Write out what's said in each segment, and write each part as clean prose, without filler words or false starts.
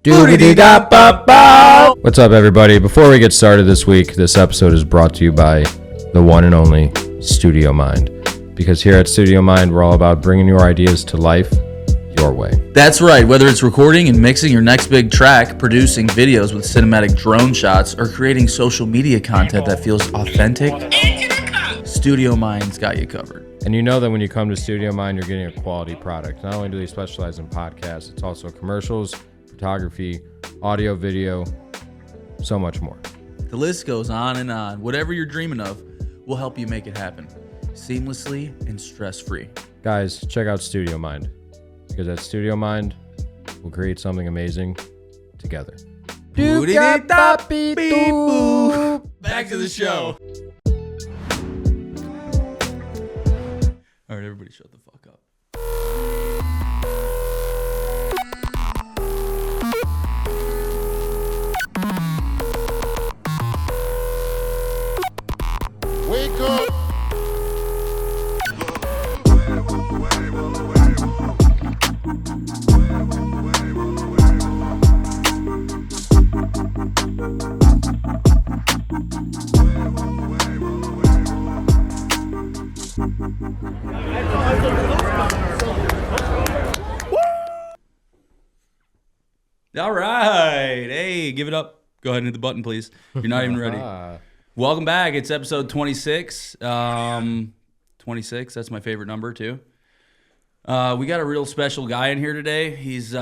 What's up, everybody? Before we get started this week, this episode is brought to you by the one and only Studio Mind. Because here at Studio Mind, we're all about bringing your ideas to life your way. That's right. Whether it's recording and mixing your next big track, producing videos with cinematic drone shots, or creating social media content that feels authentic, Studio Mind's got you covered. And you know that when you come to Studio Mind, you're getting a quality product. Not only do they specialize in podcasts, it's also commercials, photography, audio, video, so much more. The list goes on and on. Whatever you're dreaming of, we'll help you make it happen seamlessly and stress-free. Guys, check out Studio Mind, because at Studio Mind, we'll create something amazing together. Back to the show. All right, everybody shut the fuck up. Wake up! All right. Hey, give it up. Go ahead and hit the button, please. You're not even ready. Welcome back. It's episode 26. 26, that's my favorite number, too. We got a real special guy in here today. He's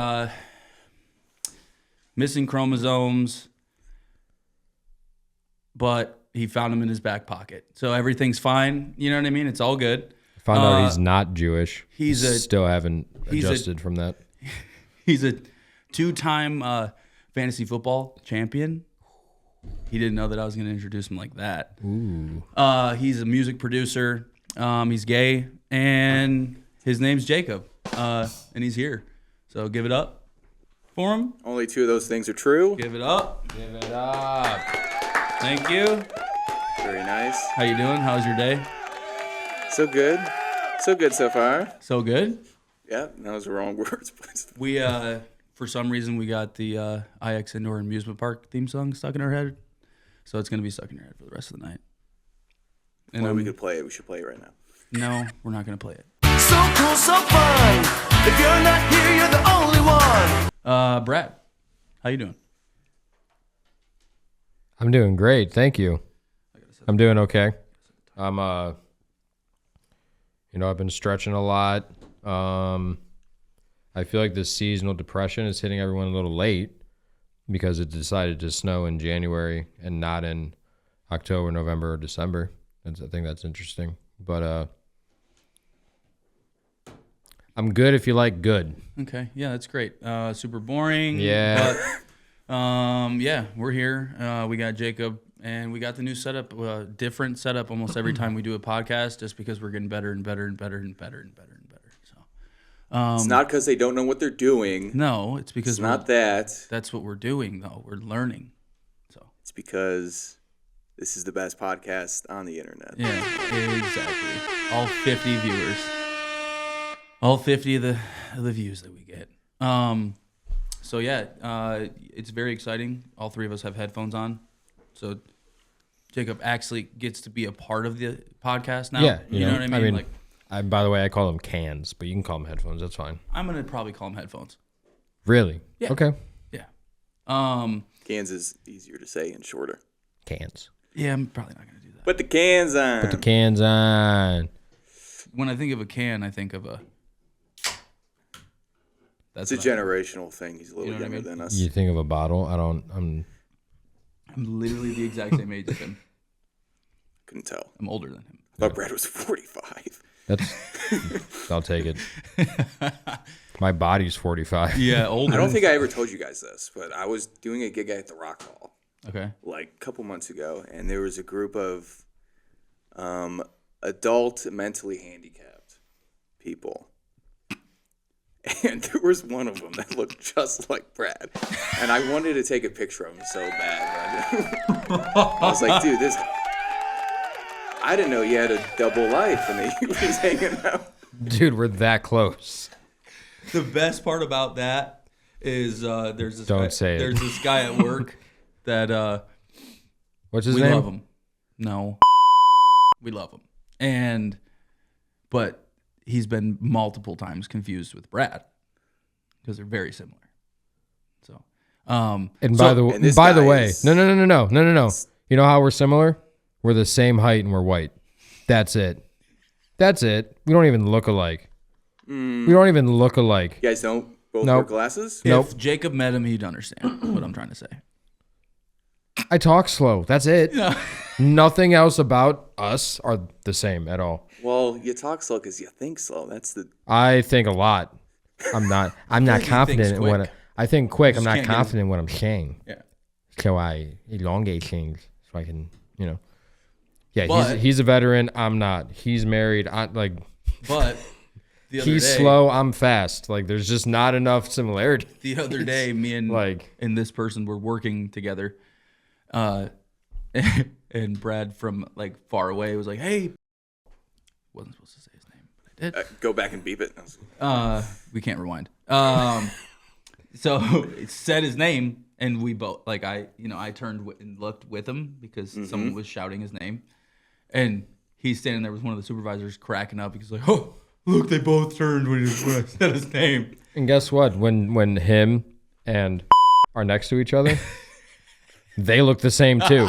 missing chromosomes, but he found them in his back pocket. So everything's fine. You know what I mean? It's all good. I found out he's not Jewish. Still haven't adjusted from that. He's a two-time fantasy football champion. He didn't know that I was going to introduce him like that. Ooh. He's a music producer. He's gay, and his name's Jacob, and he's here. So give it up for him. Only two of those things are true. Give it up. Give it up. Thank you. Very nice. How you doing? How's your day? So good. So good so far. So good. Yeah, that was the wrong words. We, for some reason, we got the IX Indoor Amusement Park theme song stuck in our head. So it's going to be stuck in your head for the rest of the night. And well, we could play it. We should play it right now. No, we're not going to play it. So cool, so fun. If you're not here, you're the only one. Brad, how you doing? I'm doing great, thank you. I'm doing okay. I'm I've been stretching a lot. I feel like this seasonal depression is hitting everyone a little late because it decided to snow in January and not in October, November, or December. I think that's interesting. But I'm good if you like good. Okay, yeah, that's great. Super boring. Yeah. But, yeah, we're here. We got Jacob, and we got the new setup, different setup almost every time we do a podcast, just because we're getting better and better and better and better and better and better. So it's not because they don't know what they're doing. No, it's because it's not that. That's what we're doing, though. We're learning. So it's because this is the best podcast on the internet. Yeah, exactly. All 50 viewers. All 50 of the views that we get. So yeah, it's very exciting. All three of us have headphones on. So Jacob actually gets to be a part of the podcast now. Yeah, you know what I mean? By the way, I call them cans, but you can call them headphones. That's fine. I'm gonna probably call them headphones. Really? Yeah. Okay. Yeah. Cans is easier to say and shorter. Cans. Yeah, I'm probably not gonna do that. Put the cans on. Put the cans on. When I think of a can, I think of a. It's a generational thing. He's a little younger than us. You think of a bottle? I'm literally the exact same age as him. Couldn't tell. I'm older than him. I thought Brad was 45. I'll take it. My body's 45. Yeah, older. I don't think I ever told you guys this, but I was doing a gig at the Rock Hall. Okay. Like a couple months ago, and there was a group of adult mentally handicapped people. And there was one of them that looked just like Brad. And I wanted to take a picture of him so bad. I was like, dude, I didn't know you had a double life. And he was hanging out. Dude, we're that close. The best part about that is there's this Don't guy, say it. there's this guy at work that What's his we name? love him. No, we love him, but he's been multiple times confused with Brad because they're very similar. So, And and this by the guy way, is- no. You know how we're similar? We're the same height and we're white. That's it. We don't even look alike. We don't even look alike. You guys don't both Nope. wear glasses? Nope. if Jacob met him, he'd understand what I'm trying to say. I talk slow. That's it. Nothing else about us are the same at all. Well, you talk slow because you think slow. That's the. I think a lot. I'm not like he confident thinks in what quick. I think quick. I'm Just not can't get confident in what I'm saying. Yeah. So I elongate things so I can, Yeah, But- he's a veteran. I'm not. He's married. But the other He's day, slow. I'm fast. Like there's just not enough similarity. The other day, me and this person were working together, and Brad from like far away was like, "Hey," wasn't supposed to say his name, but I did. Go back and beep it. We can't rewind. So it said his name, and we both I turned and looked with him because someone was shouting his name, and he's standing there with one of the supervisors cracking up because like, "Oh, look, they both turned when I said his name." And guess what? When him and are next to each other, they look the same too.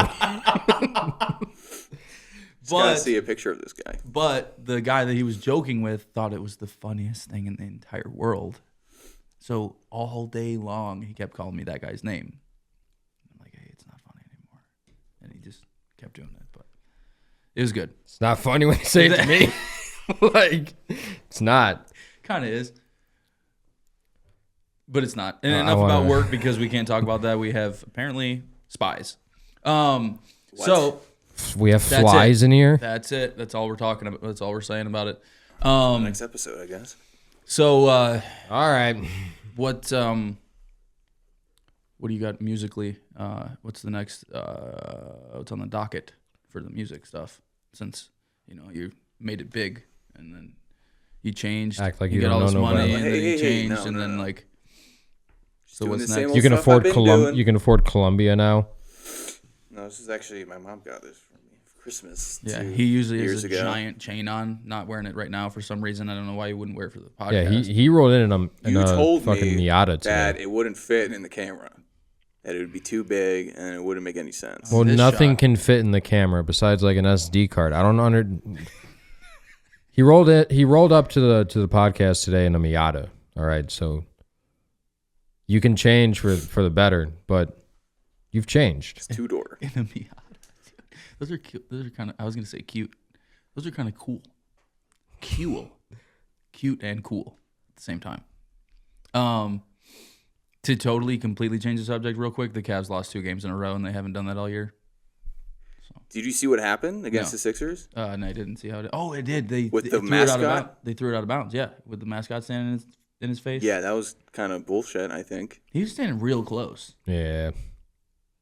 Gotta see a picture of this guy. But the guy that he was joking with thought it was the funniest thing in the entire world. So all day long, he kept calling me that guy's name. I'm like, "Hey, it's not funny anymore." And he just kept doing it. But it was good. It's not funny when you say it to me. Like, it's not. Kind of is. But it's not. And I enough wanna- about work because we can't talk about that. We have apparently spies. So We have That's flies it. in here. that's it. That's all we're talking about. That's all we're saying about it. Next episode, I guess. So All right. what do you got musically? What's the next? What's on the docket for the music stuff? Since you made it big, and then you changed. Act like you you get don't all this know no money, better. and then Hey, you hey, changed, no, and no, then no. like. So Doing what's the same next? old You can stuff afford I've been doing. You can afford Columbia now. No, this is actually my mom got this for me for Christmas. Yeah, 2 he usually years has a ago. giant chain on. Not wearing it right now for some reason. I don't know why he wouldn't wear it for the podcast. Yeah, he rolled in a You told fucking me Miata that today. it wouldn't fit in the camera. That it would be too big and it wouldn't make any sense. Well, This nothing shot. can fit in the camera besides like an SD card. I don't know. He rolled up to the podcast today in a Miata. All right, so you can change for the better, but you've changed. It's 2-door. in a Miata. Those are cute. Those are kind of. I was gonna say cute. Those are kind of cool. Cute and cool at the same time. To totally, completely change the subject real quick, the Cavs lost 2 games in a row, and they haven't done that all year. Did you see what happened against No. the Sixers? And I didn't see how it. Oh, it did. They With they the threw it out of mascot? bounds. They threw it out of bounds. Yeah, with the mascot standing in his face. Yeah, that was kind of bullshit, I think. He was standing real close. Yeah.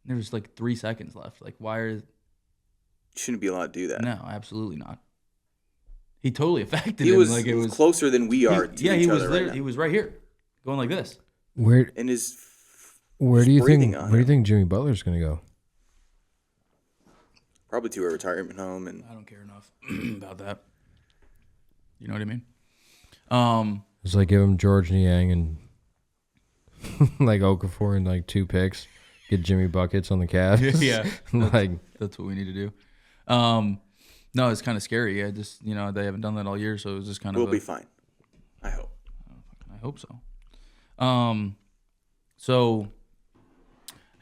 There was like 3 seconds left. Like, why are? You shouldn't be allowed to do that. No, absolutely not. He totally affected He him. was like it was closer than we are to yeah, each he was other there. right now. He was right here, going like this. Where And his where do you breathing think on where do you him. think Jimmy Butler's gonna go? probably to a retirement home, and I don't care enough about that. You know what I mean? It's like give him George Niang and like Okafor and like 2 picks. Get Jimmy buckets on the Cavs. Yeah, like that's what we need to do. No, it's kind of scary. I just they haven't done that all year, so it was just kind we'll of. be fine. I hope. I hope so. So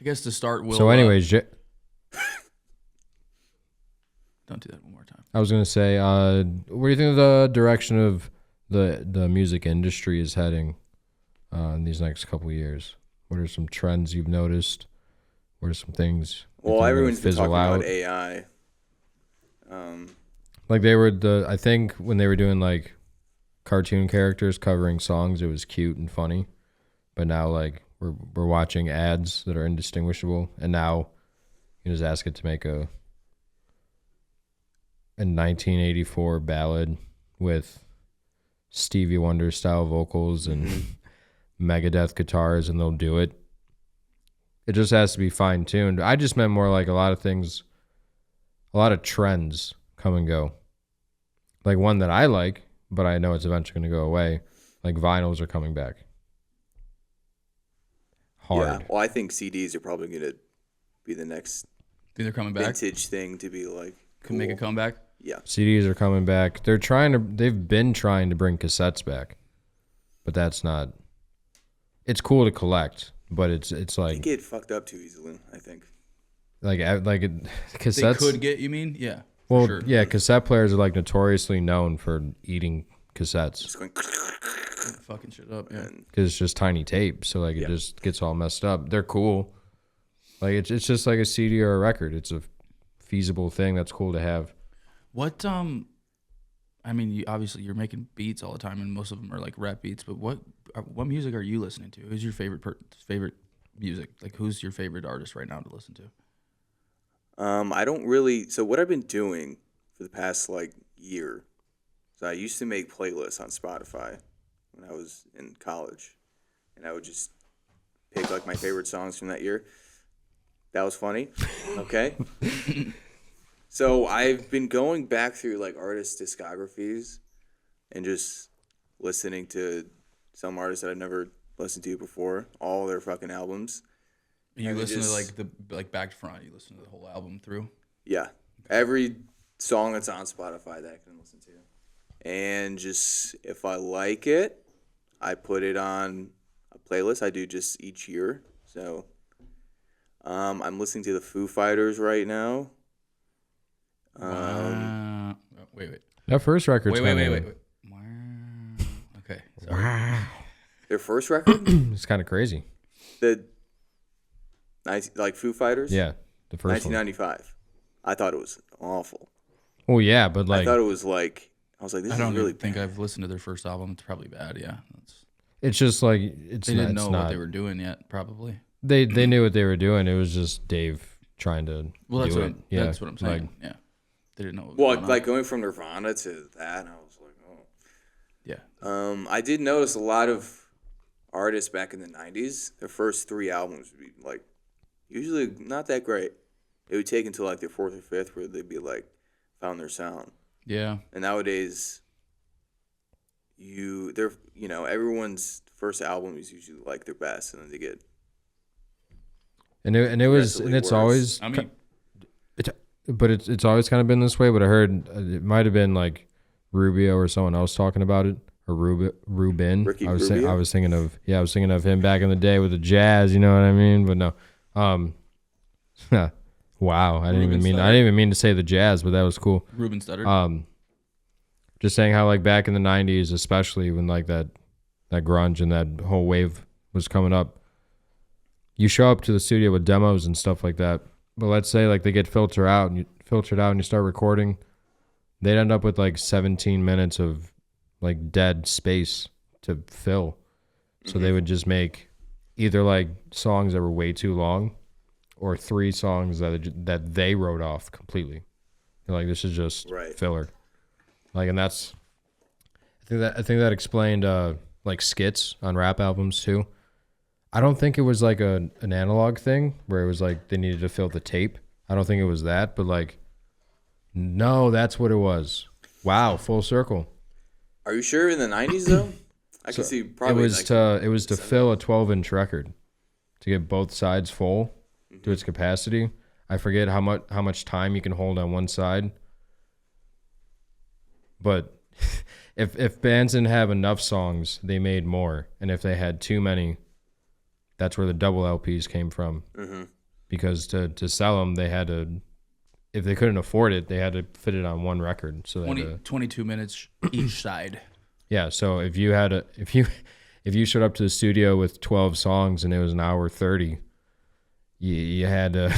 I guess to start, we'll. so. Anyways, don't do that one more time. I was gonna say, where do you think the direction of the music industry is heading in these next couple of years? What are some trends you've noticed? What are some things? you Well, think are gonna everyone's been fizzle talking out? about AI. Like they were I think when they were doing like cartoon characters covering songs, it was cute and funny. But now like we're watching ads that are indistinguishable, and now you just ask it to make a 1984 ballad with Stevie Wonder style vocals, and Megadeth guitars and they'll do it. It just has to be fine tuned. I just meant more like a lot of things, a lot of trends come and go. Like one that I like, but I know it's eventually going to go away. Like vinyls are coming back. Hard. Yeah. Well, I think CDs are probably going to be the next Think they're coming back? vintage thing to be like Can make a comeback? Yeah. CDs are coming back. They've been trying to bring cassettes back, but that's not. It's cool to collect, but it's They like get fucked up too easily, I think. cassettes. They could get, you mean? Yeah. for Well, sure. yeah, cassette players are like notoriously known for eating cassettes Just going Fucking shit up, yeah. because it's just tiny tape, so like it just gets all messed up. They're cool. Like it's just like a CD or a record. It's a feasible thing that's cool to have. What I mean, obviously you're making beats all the time, and most of them are like rap beats. But what music are you listening to? Who's your favorite music? Like, who's your favorite artist right now to listen to? I don't really. So what I've been doing for the past like year, so I used to make playlists on Spotify when I was in college, and I would just pick like my favorite songs from that year. That was funny. Okay. So I've been going back through like artist discographies and just listening to some artists that I've never listened to before, all their fucking albums. You And listen just- to like back to front. You listen to the whole album through. Yeah. Every song that's on Spotify that I can listen to. And just if I like it, I put it on a playlist I do just each year. So I'm listening to the Foo Fighters right now. Wait. That first record's Wait. kinda- Wow. Okay. Sorry. Their first record, It's kind of crazy. like Foo Fighters, Yeah, the first one. 1995. I thought it was awful. Oh yeah, but I like thought it was like I was like, this I is don't really really think I've listened to their first album. It's probably bad. Yeah. it's just like it's They not, didn't it's know not, what they were doing yet. Probably. They knew what they were doing. It was just Dave trying to Well, that's do what it. Yeah, that's what I'm saying. like, Yeah. They didn't know. What was well, going on. like going from Nirvana to that. I was like, oh. Yeah. I did notice a lot of artists back in the 90s, their first 3 albums would be like usually not that great. It would take until like their 4th or 5th where they'd be like found their sound. Yeah. And nowadays everyone's first album is usually like their best, and then they get it's always I mean, it's always kind of been this way. But I heard it might have been like Rubio or someone else talking about it, or Rubin. Ricky I was Rubio? I was thinking of him back in the day with the jazz. You know what I mean? But no, wow, I didn't even mean to say the jazz, but that was cool. Ruben Studdard. Just saying how like back in the 90s, especially when like that grunge and that whole wave was coming up, you show up to the studio with demos and stuff like that. But let's say like they get filtered out and you start recording, they'd end up with like 17 minutes of like dead space to fill. So they would just make either like songs that were way too long or 3 songs that they wrote off completely. They're like, this is just filler. Like, and that's, I think that explained like skits on rap albums too. I don't think it was like an analog thing where it was like they needed to fill the tape. I don't think it was that, but like, no, that's what it was. Wow, full circle. Are you sure in the 90s though? I can see probably it was to fill a 12-inch record to get both sides full to its capacity. I forget how much time you can hold on one side. But if bands didn't have enough songs, they made more. And if they had too many, that's where the double LPs came from. Mm-hmm. Because to sell them, they had to, if they couldn't afford it, they had to fit it on one record. So 22 minutes each side. Yeah, so if you showed up to the studio with 12 songs and it was an hour 30, you had to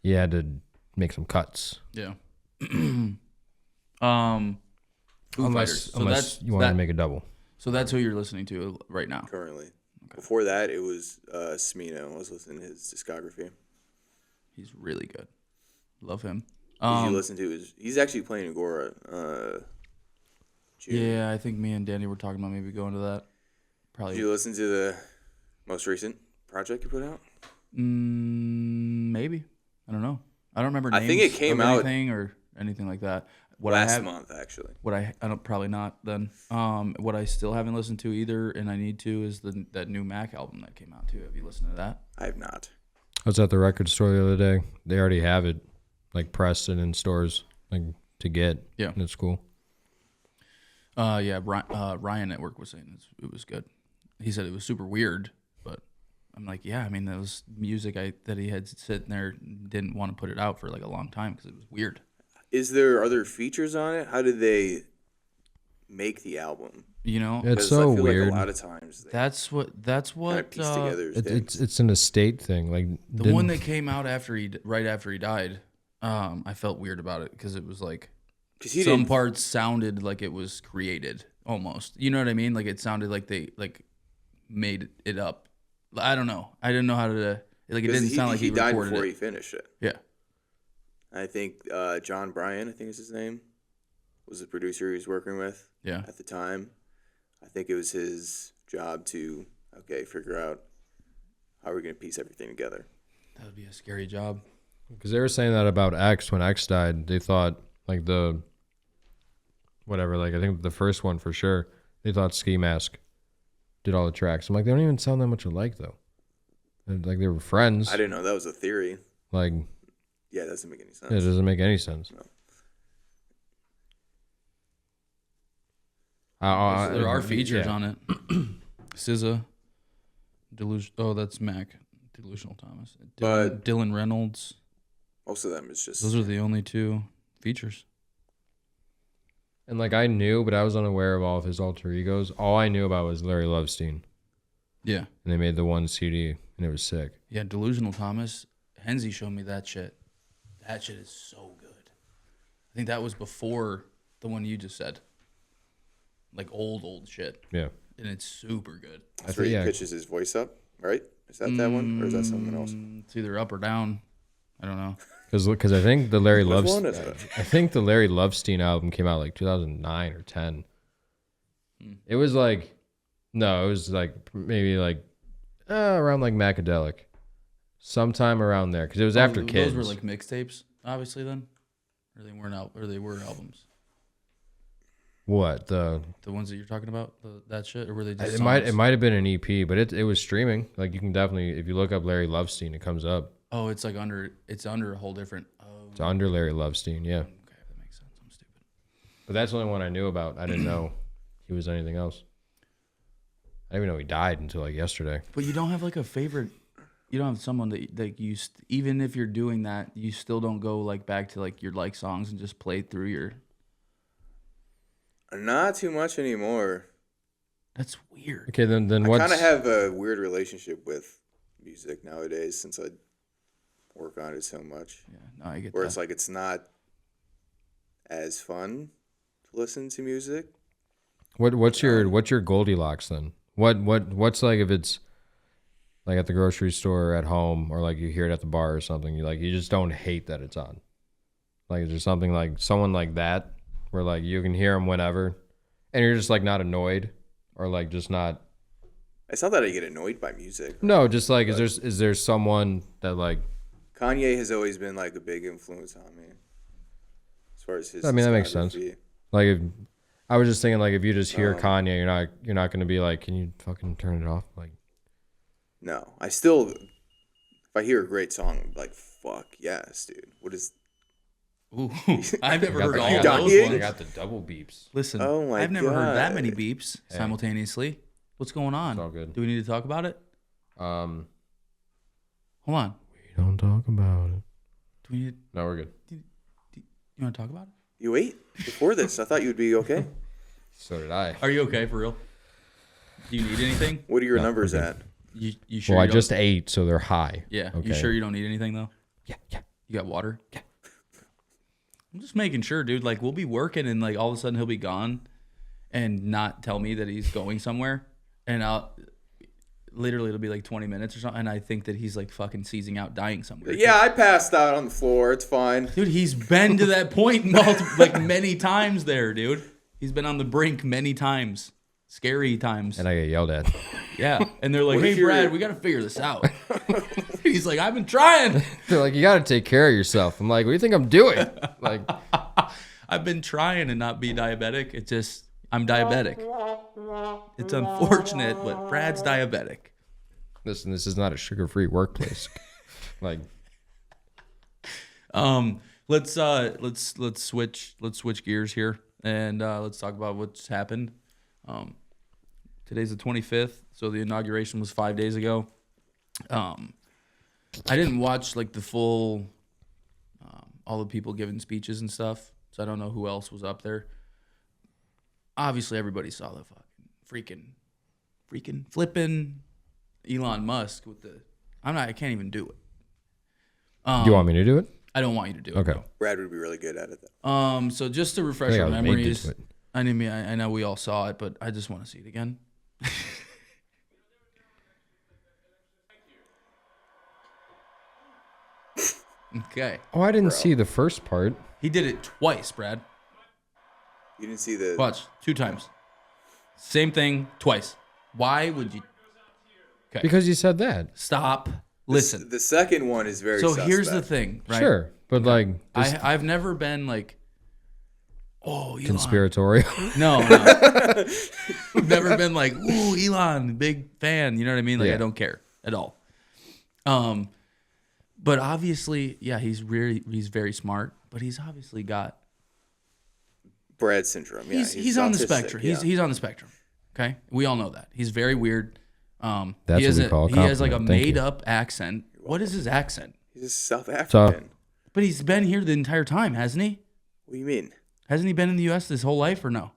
you had to make some cuts. Yeah. Unless you want to make a double. So that's who you're listening to right now. currently. Okay. Before that, it was Smino. I was listening to his discography. He's really good. Love him. Did you listen to he's actually playing Agora. June. Yeah, I think me and Danny were talking about maybe going to that. Probably. Did you listen to the most recent project you put out? Maybe. I don't know. I don't remember. I Names think it came of out anything or anything like that. last month, actually. What I don't probably not then. What I still haven't listened to either, and I need to, is that new Mac album that came out too. Have you listened to that? I have not. I was at the record store the other day. They already have it, like pressed and in stores, like to get. Yeah, and it's cool. Yeah. Ryan at work was saying it was good. He said it was super weird, but I'm like, yeah. I mean, that was music that he had sitting there, didn't want to put it out for like a long time because it was weird. Is there other features on it? How did they make the album? You know, It's so I feel weird. Like a lot of times that's what kind of piece together his things. It's an estate thing. Like the one that came out right after he died. I felt weird about it because it was like some parts sounded like it was created almost. You know what I mean? Like it sounded like they like made it up. I don't know. I didn't know how to like. It didn't sound like he died recorded before it. he finished it. Yeah. I think John Bryan, I think is his name, was the producer he was working with at the time. I think it was his job to, figure out how we're going to piece everything together. That would be a scary job. Because they were saying that about X when X died. They thought like I think the first one for sure. They thought Ski Mask did all the tracks. I'm like, they don't even sound that much alike though. And, like they were friends. I didn't know that was a theory. Like, yeah, it doesn't make any sense. it doesn't make any sense. No. There are features on it. SZA, that's Mac. Delusional Thomas. Dylan Reynolds. Most of them is just... Those are the only two features. And like I knew, but I was unaware of all of his alter egos. All I knew about was Larry Lovestein. Yeah. And they made the one CD, and it was sick. Yeah, Delusional Thomas. Henzi showed me that shit. That shit is so good. I think that was before the one you just said. Like old shit. Yeah. And it's super good. That's where he pitches his voice up, right? Is that one, or is that something else? It's either up or down. I don't know. Because I think the Larry Lovestein album came out like 2009 or 10. It was like, no, it was like maybe like around like Macadelic, sometime around there. Because it was after Kids. Those were like mixtapes, obviously. Then, or they weren't or they were albums. What the ones that you're talking about? That shit, or were they just? It might have been an EP, but it was streaming. Like you can definitely, if you look up Larry Lovestein, it comes up. Oh, it's like under a whole different. It's under Larry Lovestein, yeah. Okay, that makes sense. I'm stupid. But that's the only one I knew about. I didn't know he was anything else. I didn't even know he died until like yesterday. But you don't have like a favorite. You don't have someone that you even if you're doing that, you still don't go like back to like your like songs and just play through your. Not too much anymore. That's weird. Okay, then I what's... kind of have a weird relationship with music nowadays since I work on it so much. Yeah, no, I get where that. it's like it's not as fun to listen to music. What's your Goldilocks then? What's like if it's like at the grocery store or at home or like you hear it at the bar or something, you just don't hate that it's on. Like is there something like someone like that where like you can hear them whenever and you're just like not annoyed or like just not. It's not that I get annoyed by music. No, just like is there someone that like. Kanye has always been like a big influence on me as far as his. I mean, that makes sense. Like I was just thinking like if you just hear Kanye, you're not going to be like, can you fucking turn it off? Like. No, I still, if I hear a great song, I'm like, fuck yes, dude. What is... Ooh, I've never heard all beeps. those ones. I got the double beeps. Listen, Oh my I've never heard that God. many beeps simultaneously. What's going on? It's all good. Do we need to talk about it? Hold on. We don't talk about it. Do we need? No, we're good. You want to talk about it? You ate before this. I thought you'd be okay. So did I. Are you okay for real? Do you need anything? What are your No, numbers we're at? You sure? Well, I you just don't- ate, so they're high. Yeah. Okay. You sure you don't need anything though? Yeah. You got water? Yeah. I'm just making sure, dude. Like we'll be working and like all of a sudden he'll be gone and not tell me that he's going somewhere. And literally it'll be like 20 minutes or something. And I think that he's like fucking seizing out, dying somewhere. Yeah, I passed out on the floor. It's fine. Dude, he's been to that point like many times there, dude. He's been on the brink many times. scary times. And I get yelled at. Yeah. And they're like, What if hey, you're- Brad, we got to figure this out. He's like, I've been trying. They're like, you got to take care of yourself. I'm like, what do you think I'm doing? Like, I've been trying to not be diabetic. It's just, I'm diabetic. It's unfortunate, but Brad's diabetic. listen, this is not a sugar-free workplace. Like, Let's switch gears here and let's talk about what's happened. Today's the 25th, so the inauguration was 5 days ago. I didn't watch like the full, all the people giving speeches and stuff, so I don't know who else was up there. Obviously, everybody saw the fucking freaking flipping Elon Musk with the. I can't even do it. do you want me to do it? I don't want you to do it. Okay. no. Brad would be really good at it, though. So just to refresh I our was made to memories, do it. I know we all saw it, but I just want to see it again. Okay. Oh, I didn't see the first part. He did it twice, Brad. You didn't see the. Watch, 2 times. Same thing, twice. Why would you? Okay. Because you said that. Stop. Listen. The second one is very. So here's the suspect. thing, right? Sure. But like, this I've never been like, oh, Elon. conspiratorial. No. I've never been like, ooh, Elon, big fan. You know what I mean? Like, Yeah. I don't care at all. But obviously, yeah, he's very smart, but he's obviously got. Brad syndrome. Yeah, He's on the autistic, spectrum. yeah. He's on the spectrum. Okay, we all know that. He's very weird. That's he has what we call a he has like a compliment. Thank you. made up accent. What is his accent? He's South African. But he's been here the entire time, hasn't he? What do you mean? Hasn't he been in the U.S. his whole life or no?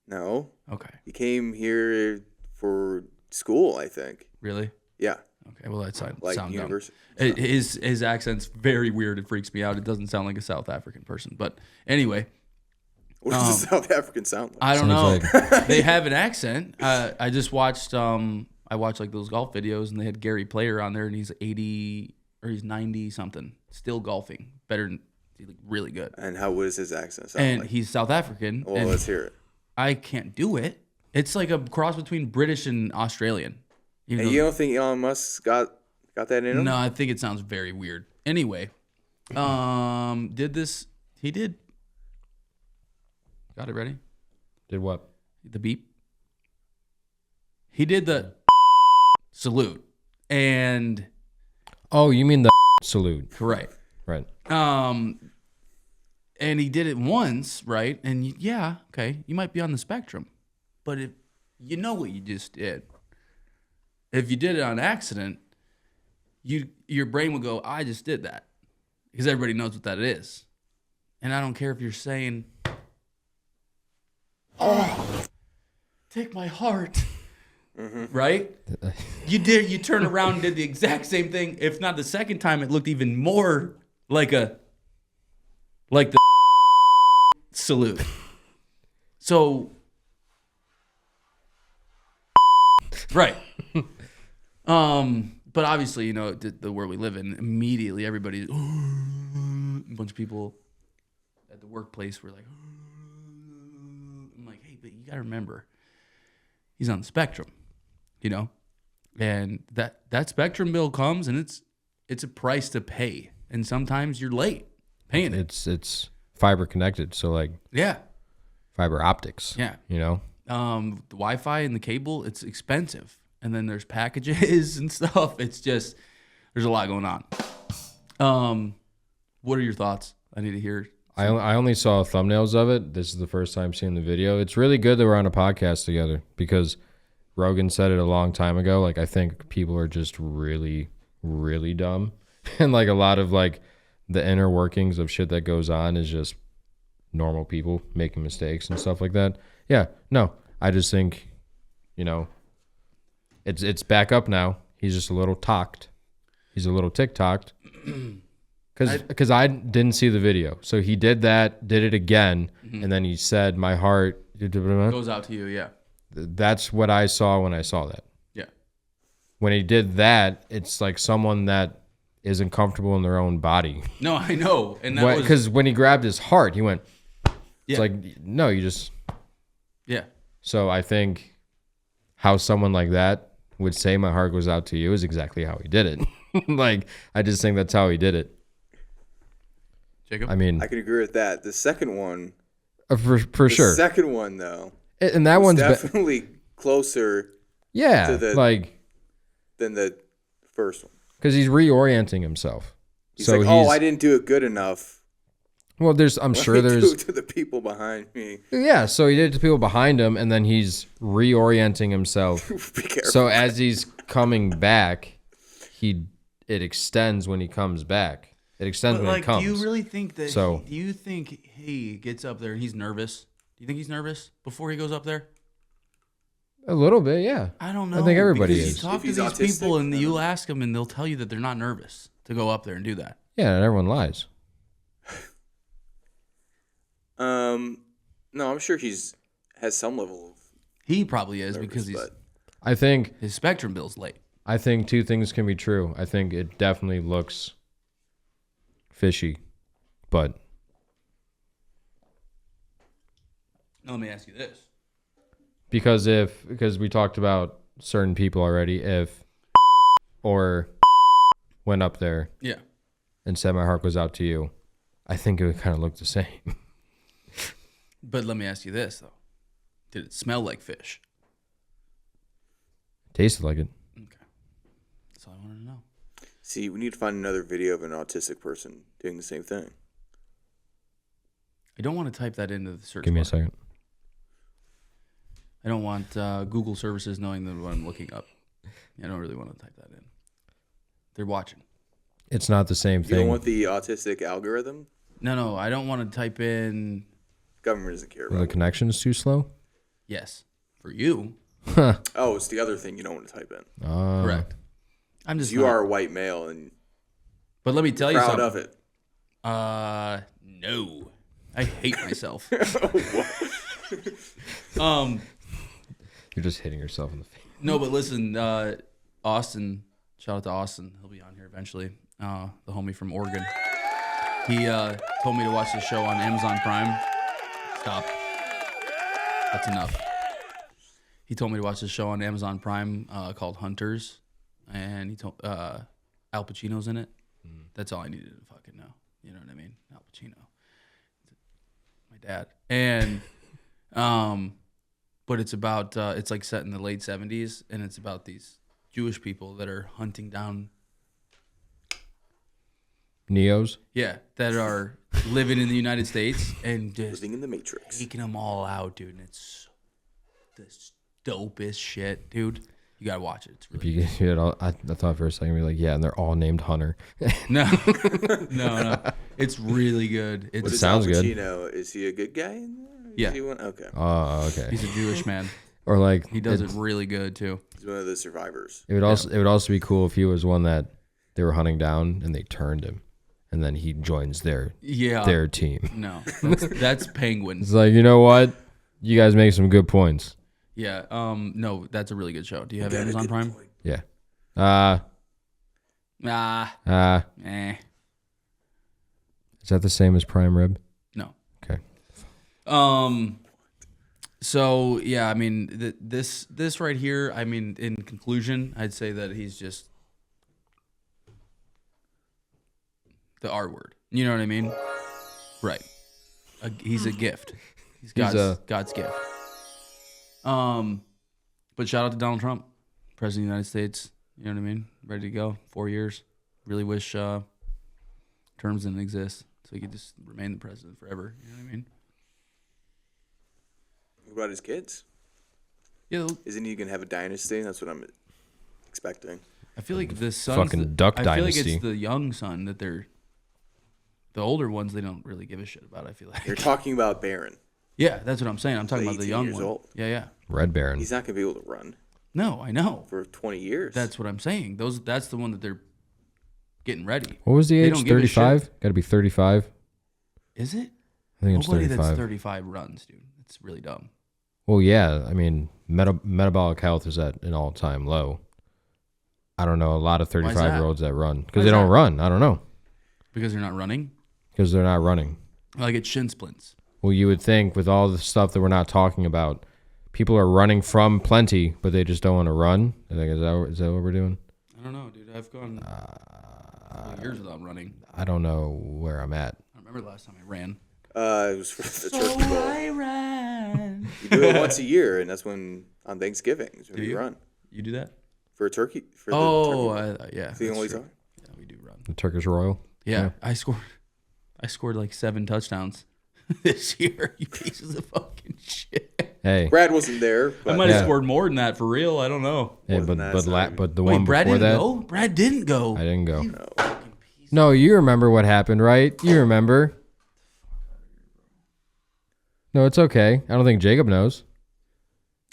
No, Okay, he came here for school, I think. really? Yeah, Okay, well that sound like dumb. university. His accent's very weird. It freaks me out. It doesn't sound like a South African person. But anyway, What does the South African sound like? I don't know. Sounds They have an accent. I just watched. I watched like those golf videos, and they had Gary Player on there, and he's 80 or he's 90 something, still golfing, better than he's like really good. And how would his accent sound And like? he's South African. Well, and let's hear it. I can't do it. It's like a cross between British and Australian. Even And though- you don't think Elon Musk got that in him? No, I think it sounds very weird. Anyway, he did. Got it ready? Did what? The beep. He did the salute. And Oh, you mean the salute? correct. Right. And he did it once, right? And yeah, okay, you might be on the spectrum. But if you know what you just did. If you did it on accident, your brain will go, I just did that. Because everybody knows what that is. And I don't care if you're saying, oh, take my heart. Right? You turn around and did the exact same thing. If not the second time, it looked even more like the salute. So right. But obviously, you know, the world we live in, immediately everybody's a bunch of people at the workplace were like, I'm like, hey, but you gotta remember, he's on the spectrum, you know? And that spectrum bill comes and it's a price to pay. And sometimes you're late paying it. It's fiber connected, so like Yeah. fiber optics. Yeah. You know? The Wi-Fi and the cable, it's expensive. And then there's packages and stuff. It's just, there's a lot going on. What are your thoughts? I need to hear. I only saw thumbnails of it. This is the first time seeing the video. It's really good that we're on a podcast together because Rogan said it a long time ago. Like, I think people are just really, really dumb. And like a lot of like the inner workings of shit that goes on is just normal people making mistakes and stuff like that. Yeah, no, I just think, you know, it's back up now. He's just a little talked. He's a little tick-tocked. Because I didn't see the video. So he did it again, and then he said, my heart Goes out to you, yeah. That's what I saw when I saw that. Yeah. When he did that, it's like someone that isn't comfortable in their own body. No, I know. And that was, Because when he grabbed his heart, he went, yeah. it's like, no, you just, Yeah. So I think how someone like that would say my heart goes out to you is exactly how he did it. Like, I just think that's how he did it. Jacob? I mean, I can agree with that. The second one, for sure. The second one, though, And that was one's definitely closer yeah, to the- like, than the first one. because he's reorienting himself. He's so like, oh, I didn't do it good enough. well, I'm Let sure me do there's it to the people behind me. yeah. So he did it to people behind him, and then he's reorienting himself. Be careful. So as he's coming back, it extends when he comes back. It extends But when he like, comes. do you really think that? So- Do you think he gets up there and he's nervous? Do you think he's nervous before he goes up there? A little bit, yeah. I don't know. I think everybody because is. You talk If to he's these autistic, people and I don't you'll know. ask them and they'll tell you that they're not nervous to go up there and do that. Yeah, and everyone lies. No, I'm sure has some level of He probably is nervous, because but I think his Spectrum bill's late. two things can be true. I think it definitely looks fishy, but Now let me ask you this. because we talked about certain people already, if or went up there Yeah. and said my heart goes out to you, I think it would kind of look the same. But let me ask you this though. Did it smell like fish? Tasted like it. Okay. That's all I wanted to know. see, we need to find another video of an autistic person doing the same thing. I don't want to type that into the search Give me a bar. second. I don't want Google services knowing that what I'm looking up. I don't really want to type that in. They're watching. It's not the same You don't thing. want the autistic algorithm? No, I don't want to type in Government doesn't care The about it. connection's too slow. yes for you. Oh, it's the other thing you don't want to type in. Correct. I'm just You not- are a white male and But let me tell you proud something. of it. No. I hate myself. You're just hitting yourself in the face. No, but listen, Austin, shout out to Austin. He'll be on here eventually. The homie from Oregon. He told me to watch the show on Amazon Prime. Stop. That's enough. He told me to watch this show on Amazon Prime called Hunters, and he told Al Pacino's in it. That's all I needed to fucking know. You know what I mean? Al Pacino, my dad, and but it's about it's like set in the late 70s, and it's about these Jewish people that are hunting down, Neos. yeah, that are living in the United States and just Living in the Matrix. taking them all out, dude. And it's the dopest shit, dude. You gotta watch it. It's If really you get it all, I thought for a second, be like, yeah, and they're all named Hunter. no. It's really good. What It's is sounds Al good. Pacino? Is he a good guy in there? Yeah. Is he one? Okay. Oh, okay. he's a Jewish man. Or like He does it really good too. He's one of the survivors. It would also be cool if he was one that they were hunting down and they turned him, and then he joins their Yeah. team. No, that's Penguins. It's like, you know what? You guys make some good points. Yeah. No, that's a really good show. Do you have Got a Amazon good Prime? point. Yeah. Is that the same as prime rib? No. Okay. So yeah, I mean, this right here. I mean, in conclusion, I'd say that he's just the R word. You know what I mean? Right. He's a gift. He's God's gift. But shout out to Donald Trump, President of the United States. You know what I mean? Ready to go. 4 years. Really wish terms didn't exist, so he could just remain the president forever. You know what I mean? What about his kids? Yeah. Isn't he gonna have a dynasty? That's what I'm expecting. I feel like the son. Fucking Duck I feel like Dynasty. it's the young son that they're. The older ones they don't really give a shit about. I feel like. You're talking about Barron. Yeah, that's what I'm saying. I'm talking He's about the 18 young years one. old. Yeah. Red Baron. He's not gonna be able to run No, I know. for 20 years. That's what I'm saying. That's the one that they're getting ready. What was the They age? don't give a shit. 35? Got to be 35. Is it? I think it's Nobody 35. that's 35 runs, dude. It's really dumb. Well, yeah. I mean, metabolic health is at an all-time low. I don't know a lot of that? 35-year-olds that run Why because is they don't that? run. I don't know Because they're not running. because they're not running. Like it's shin splints. Well, you would think with all the stuff that we're not talking about, people are running from plenty, but they just don't want to run. I think is that what we're doing? I don't know, dude. I've gone years without running. I don't know where I'm at. I remember the last time I ran. It was for the turkey bowl. I ran. You do it once a year, and that's when on Thanksgiving is when Do you you? run You do that? for a turkey. For Oh, the turkey. yeah. It's the that's only true. time. Yeah, we do run. The Turkish Royal. Yeah, I scored like 7 touchdowns this year. You pieces of fucking shit. Hey, Brad wasn't there. I But might have Yeah. scored more than that for real. I don't know. hey, More than that, but the Wait, one Brad before didn't that, go? Brad didn't go. I didn't go. no. No, you remember what happened, right? You remember. No, it's okay. I don't think Jacob knows.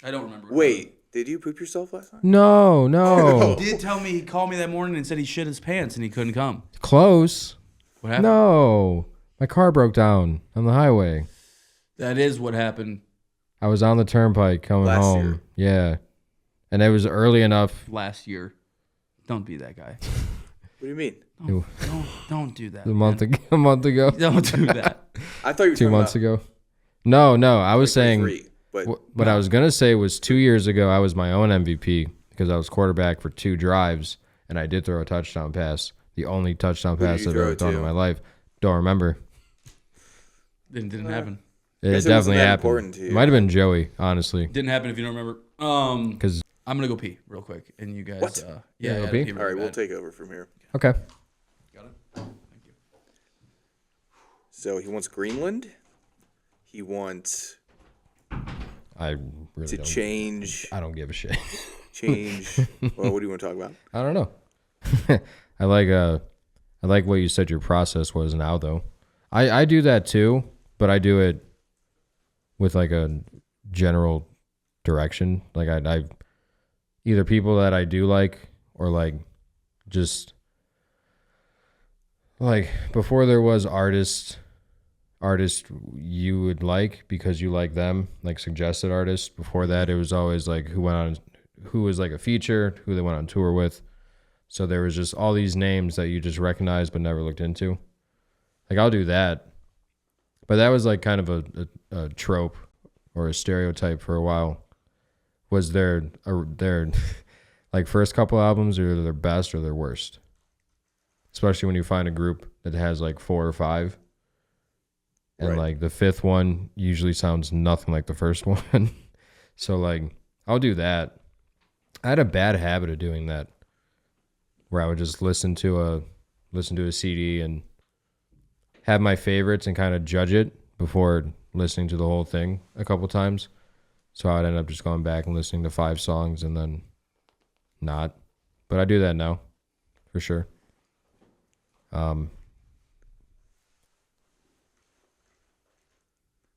I don't remember. Wait, did you poop yourself last night? No. He did tell me, he called me that morning and said he shit his pants and he couldn't come. Close. What happened? No. My car broke down on the highway. That is what happened I was on the turnpike coming Last home. Yeah. And it was early enough. last year. Don't be that guy. What do you mean? Don't do that. A month man. ago. A month ago. Don't do that. I thought you were 2 talking months about ago. No. I was saying 2023, but what I was gonna say was 2 years ago I was my own MVP because I was quarterback for 2 drives and I did throw a touchdown pass. The only touchdown Who did pass you I've throw ever it thrown to? in my life. Don't remember. Didn't happen. It Guess it wasn't definitely that happened. important to you. It might have been Joey, honestly. Didn't happen if you don't remember. Because I'm gonna go pee real quick, and you guys. What? Yeah, go I gotta pee? pee all really right, we'll bad. take over from here. okay. Got it. Thank you. So he wants Greenland. He wants I really to don't. change. I don't give a shit. Change. Well, what do you want to talk about? I don't know. I like what you said your process was now though. I do that too, but I do it with like a general direction. Like I either people that I do like or like just like before there was artists you would like because you like them, like suggested artists. Before that it was always like who was like a feature, who they went on tour with. So there was just all these names that you just recognized but never looked into. Like I'll do that. But that was like kind of a trope or a stereotype for a while. Was their like first couple albums are their best or their worst? Especially when you find a group that has like 4 or 5. And Right. like the 5th one usually sounds nothing like the first one. So like I'll do that. I had a bad habit of doing that where I would just listen to a CD and have my favorites and kind of judge it before listening to the whole thing a couple times. So I'd end up just going back and listening to 5 songs and then not. But I do that now, for sure.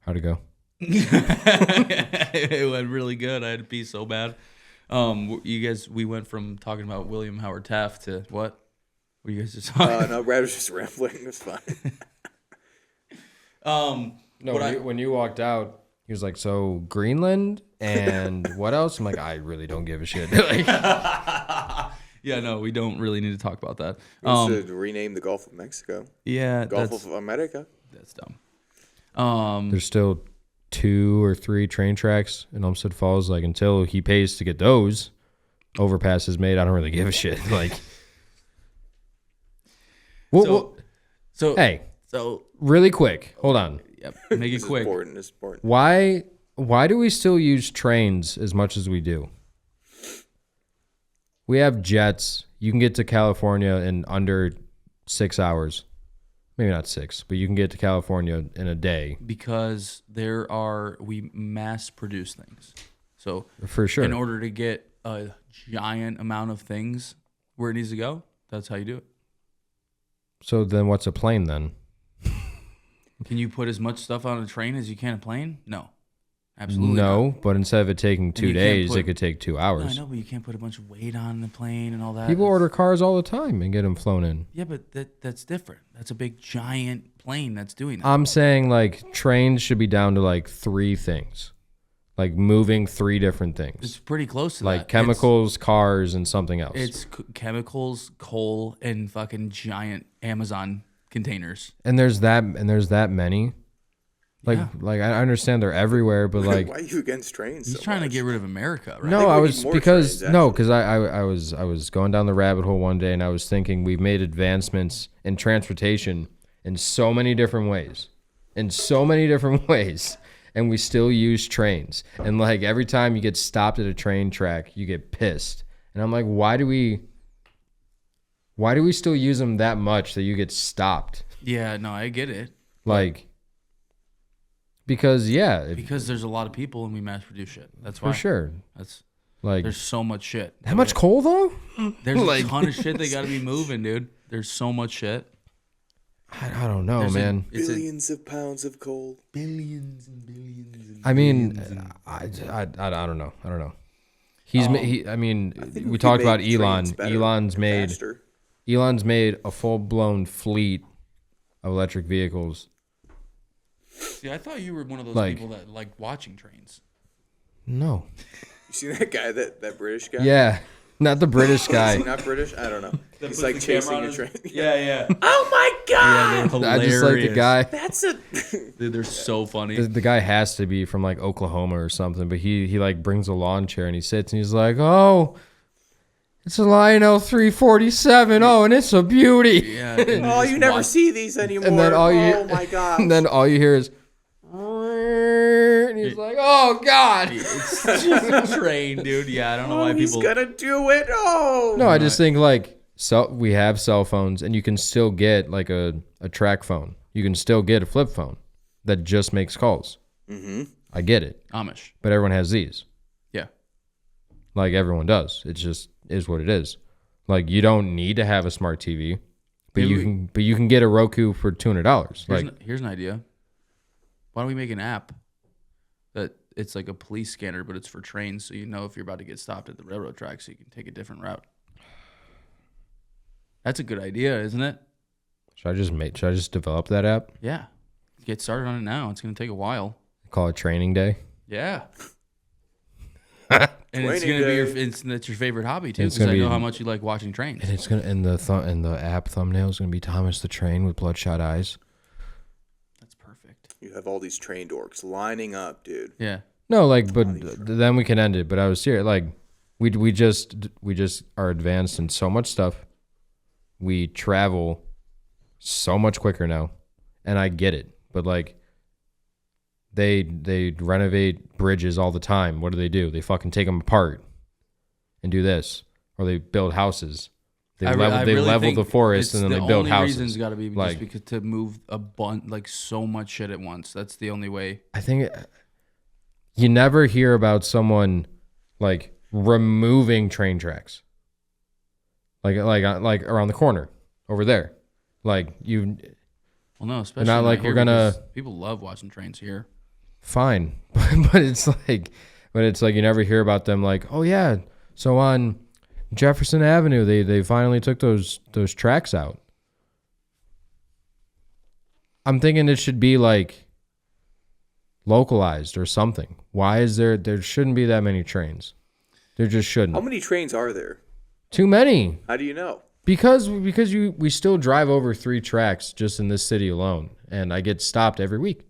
How'd it go? It went really good. I had to pee so bad. You guys, we went from talking about William Howard Taft to what? Were you guys just talking? No, Brad was just rambling. It was fine. No, when you walked out, he was like, so Greenland and what else? I'm like, I really don't give a shit. Like, Yeah, no, we don't really need to talk about that. He wants to rename the Gulf of Mexico. Yeah, Gulf that's of America. dumb. there's still 2 or 3 train tracks in Olmsted Falls. Like until he pays to get those overpasses made, I don't really give a shit. Like, So hey, so really quick, hold on. yep, make it It's quick. important. It's important. Why do we still use trains as much as we do? We have jets. You can get to California in under 6 hours. Maybe not 6, but you can get to California in a day. Because we mass produce things. So For sure. in order to get a giant amount of things where it needs to go, that's how you do it. So then what's a plane then? Can you put as much stuff on a train as you can a plane? No. Absolutely No, but instead of it taking 2 you can't days, put- it could take 2 not. hours. No, I know, but you can't put a bunch of weight on the plane and all that. People That's- order cars all the time and get them flown in. Yeah, but that's different. That's a big giant plane that's doing that. I'm saying like trains should be down to like 3 things. Like moving 3 different It's things. pretty close to Like that. chemicals, cars, and something else. It's chemicals, coal, and fucking giant Amazon containers. And there's that many. Like I understand they're everywhere, but like why are you against trains? He's so trying much? to get rid of America, right? no, think I we was need more because trains, no, actually. because I was going down the rabbit hole one day and I was thinking we've made advancements in transportation in so many different ways, and we still use trains. And like every time you get stopped at a train track, you get pissed. And I'm like, why do we still use them that much that you get stopped? Yeah, no, I get it. Like, because Because there's a lot of people and we mass produce shit. That's why. for sure. That's Like there's so much shit. how much coal though? There's like- a ton of shit they got to be moving, dude. There's so much shit. I don't know, There's man. Billions of pounds of coal. Billions and billions. And I mean, I don't know. I don't know. I mean, think we could talked make about trains Elon. better Elon's and made faster. a full-blown fleet of electric vehicles. See, I thought you were one of those Like- people that liked watching trains. No. You see that guy, that British guy? Yeah, not the British Is guy. he not British? I don't know. He's like chasing a train. Yeah. Oh my god! Yeah, they're I just like the hilarious. guy. That's a. Dude, they're so funny. The guy has to be from like Oklahoma or something, but he like brings a lawn chair and he sits and he's like, "Oh, it's a Lionel 347. Oh, and it's a beauty." Yeah. and you Oh, just you never watch- see these anymore. And then all you oh my god! and then all you hear is, and he's like, "Oh God." It's just a train, dude. Yeah, I don't know why he's people. gonna do it. Oh. No, I just think like we have cell phones and you can still get like a track phone. You can still get a flip phone that just makes calls. Mm-hmm. I get it, Amish. but everyone has these. Yeah. Like everyone does. It just is what it is. Like you don't need to have a smart TV, but you can get a Roku for $200. Here's an idea. Why don't we make an app that it's like a police scanner, but it's for trains, so you know if you're about to get stopped at the railroad track, so you can take a different route. That's a good idea, isn't it? Should I just develop that app? Yeah. Get started on it now. It's gonna take a while. Call it Training Day. Yeah. And it's Training gonna be day. that's your favorite hobby too, It's because I gonna know be- how much you like watching trains. And it's gonna and the app thumbnail is gonna be Thomas the Train with bloodshot eyes. That's perfect. You have all these trained orcs lining up, dude. Yeah. No, like, but then we can end it. But I was serious. Like, we just are advanced in so much stuff. We travel so much quicker now, and I get it. But like, they renovate bridges all the time. What do? They fucking take them apart and do this, or they build houses. They I level think the forest and then they build The only houses. reason's got to be Like- just because to move a bunch, like so much shit at once. That's the only way. I think you never hear about someone removing train tracks. Like around the corner over there. Like you Well, no, especially not like here we're gonna- because people love watching trains here. fine. but it's like you never hear about them like, "Oh yeah, so on Jefferson Avenue they finally took those tracks out." I'm thinking it should be like localized or something. Why is there shouldn't be that many trains? There just shouldn't. How many trains are there? Too many. How do you know? Because we still drive over 3 tracks just in this city alone, and I get stopped every week.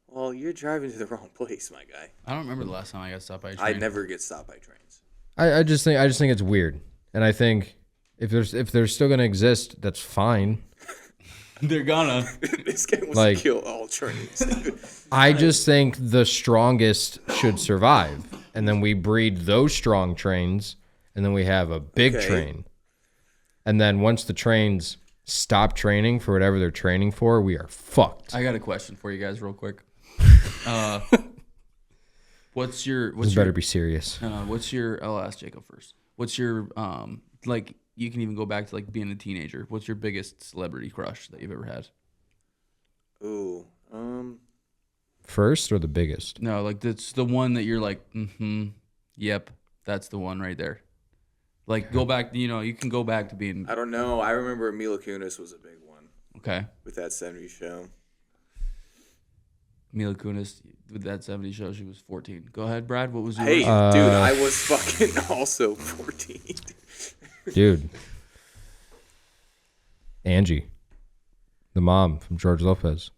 Well, you're driving to the wrong place, my guy. I don't remember the last time I got stopped by a I train. never get stopped by trains. I just think it's weird, and I think if they're still gonna exist, that's fine. They're gonna. This guy wants Like- to kill all trains, dude. I just think the strongest should survive, and then we breed those strong trains, and then we have a big Okay. train, and then once the trains stop training for whatever they're training for, we are fucked. I got a question for you guys, real quick. What's your? This better be serious. What's your? I'll ask Jacob first. What's your? Like you can even go back to like being a teenager. What's your biggest celebrity crush that you've ever had? Ooh, First or the biggest? No, like that's the one that you're like, yep, that's the one right there. Like go back, you can go back to being I don't know. I remember Mila Kunis was a big one okay. with that 70s show. Mila Kunis with that 70s show, she was 14. Go ahead, Brad. What was your? Hey, dude, I was fucking also 14. Dude. Angie. The mom from George Lopez.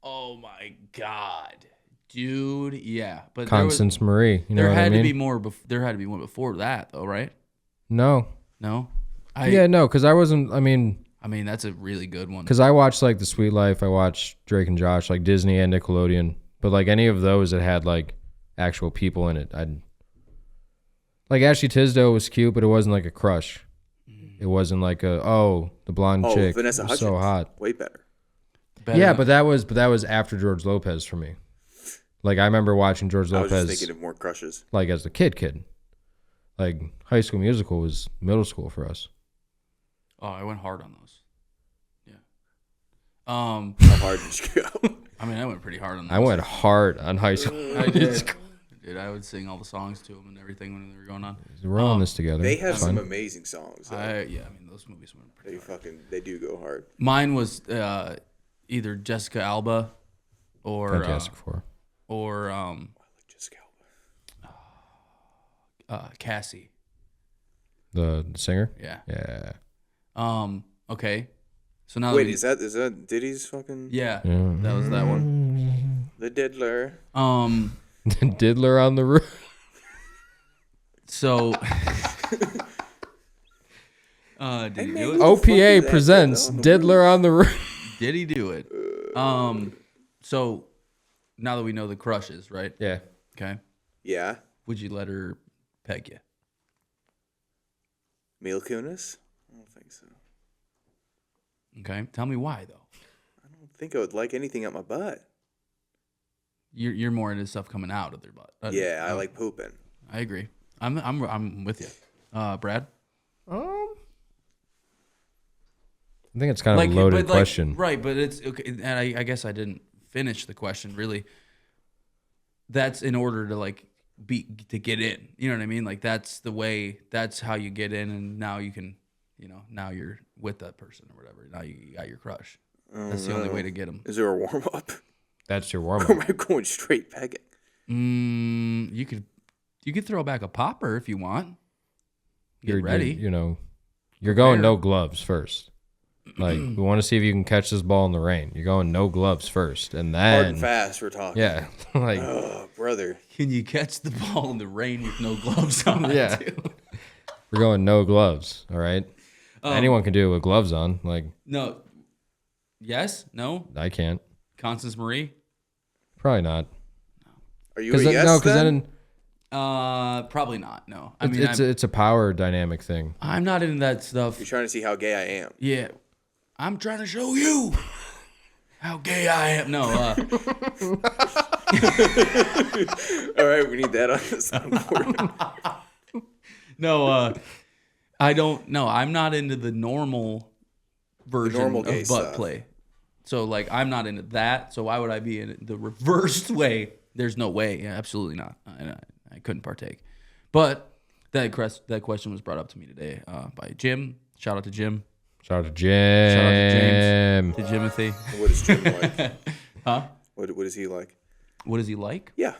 Oh my god, dude. Yeah, but Constance Marie. You know there what I had mean? to be more. There had to be one before that, though, right? No. No. No, because I wasn't. I mean, that's a really good one. because I watched like The Sweet Life. I watched Drake and Josh, like Disney and Nickelodeon. But like any of those that had like actual people in it, I'd like Ashley Tisdale was cute, but it wasn't like a crush. It wasn't like the blonde chick Vanessa was Hudgens. so hot. Way better. Better But that was after George Lopez for me. Like I remember watching George I was Lopez just thinking of more crushes. like as a kid. Like High School Musical was middle school for us. Oh, I went hard on those. Yeah. How hard did you go? I mean, I went pretty hard on those. I went hard on High School. I did. Dude, I would sing all the songs to them and everything when they were going on. We're on this together. They have It's some fine. amazing songs. Though. I mean, those movies went pretty hard. They do go hard. Mine was either Jessica Alba or Fantastic Four. or Jessica Cassie. The singer. Yeah. Yeah. Okay. So now Wait, is that Diddy's fucking yeah, that was that one. The Diddler? Diddler on the roof. So did he do it? OPA presents Diddler on the roof. Did he do it? So now that we know the crushes, right? Yeah. Okay. Yeah. Would you let her peg you? Mila Kunis? I don't think so. Okay. Tell me why though. I don't think I would like anything up my butt. You're more into stuff coming out of their butt. Yeah, I like pooping. I agree. I'm with you. Brad? I think it's kind of a loaded question. Right, but it's okay. And I guess I didn't finish the question really. That's in order to to get in. You know what I mean? Like that's the way. That's how you get in, and now you can, now you're with that person or whatever. Now you got your crush. That's the only way to get them. Is there a warm up? That's your warm Or am up. I going straight pegging? You could throw back a popper if you want. Get ready. You're going no gloves first. Like we want to see if you can catch this ball in the rain. You're going no gloves first, and then Hard and fast, we're talking. yeah, like Oh, brother. Can you catch the ball in the rain with no gloves on? Yeah. Too? we're going no gloves. All right. Anyone can do it with gloves on. Like No. Yes? No? I can't. Constance Marie? Probably not. Are you a Because yes no, because then? then Probably not. No. I it's, mean, it's a power dynamic thing. I'm not into that stuff. You're trying to see how gay I am. Yeah. I'm trying to show you how gay I am. No. All right, we need that on the soundboard. No. I don't. No, I'm not into the normal version normal of gay butt stuff. play. So I'm not into that. So why would I be in the reversed way? There's no way. Yeah, absolutely not. I couldn't partake. But that question was brought up to me today by Jim. Shout out to Jim. Shout out to Jim. Shout out to James. To Jimothy. What is Jim like? Huh? What is he like? What is he like? Yeah.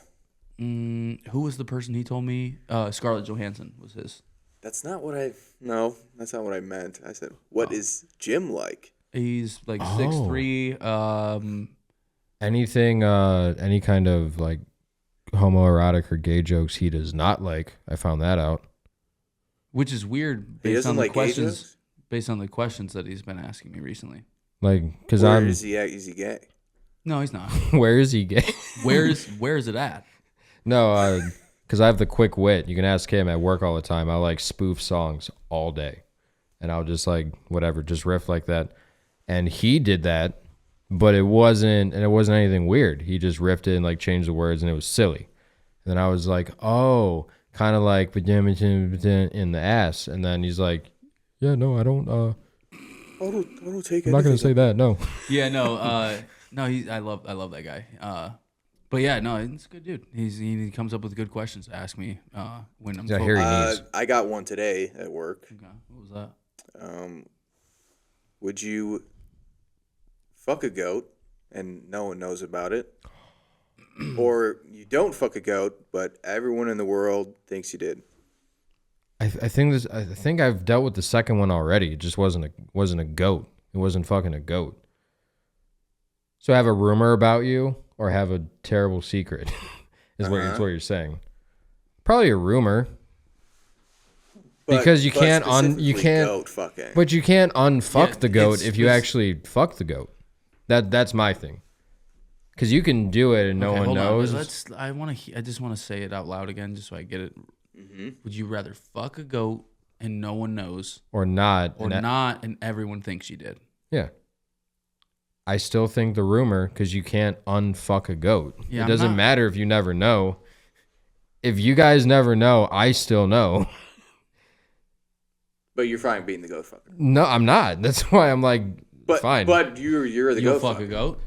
Who was the person he told me? Scarlett Johansson was his. That's not what No, that's not what I meant. I said, what is Jim like? He's like 6'3". Anything, any kind of like homoerotic or gay jokes he does not like. I found that out. Which is weird He based doesn't on the like gay questions. jokes? Based on the questions that he's been asking me recently. Like, because Where I'm. is he at? Is he gay? No, he's not. Where is he gay? Where is it at? No, because I have the quick wit. You can ask him at work all the time. I like spoof songs all day, and I'll just like whatever, just riff like that. And he did that, but it wasn't anything weird. He just riffed it and like changed the words, and it was silly. And then I was like, oh, kind of like vagina in the ass. And then he's like, yeah, no, I don't. I don't take I'm not gonna say that. No. Yeah, no, no. I love that guy. But yeah, no, he's a good dude. He comes up with good questions to ask me when I'm. Yeah, here he is. I got one today at work. Okay, what was that? Would you fuck a goat and no one knows about it? Or you don't fuck a goat, but everyone in the world thinks you did? I think I've dealt with the second one already. It just wasn't a goat. It wasn't fucking a goat. So have a rumor about you or have a terrible secret is what you're saying. Probably a rumor. Because you can't goat fucking. But you can't unfuck the goat if you it's- actually fuck the goat. That's my thing. Because you can do it and no one hold on, knows. I just want to say it out loud again, just so I get it. Would you rather fuck a goat and no one knows, Or not. or not and everyone thinks you did? Yeah. I still think the rumor, because you can't unfuck a goat. Yeah, It I'm doesn't not- matter if you never know. If you guys never know, I still know. But you're fine being the goat fucker. No, I'm not. That's why I'm like, But fine. But you're the You'll goat fuck fucker. a goat?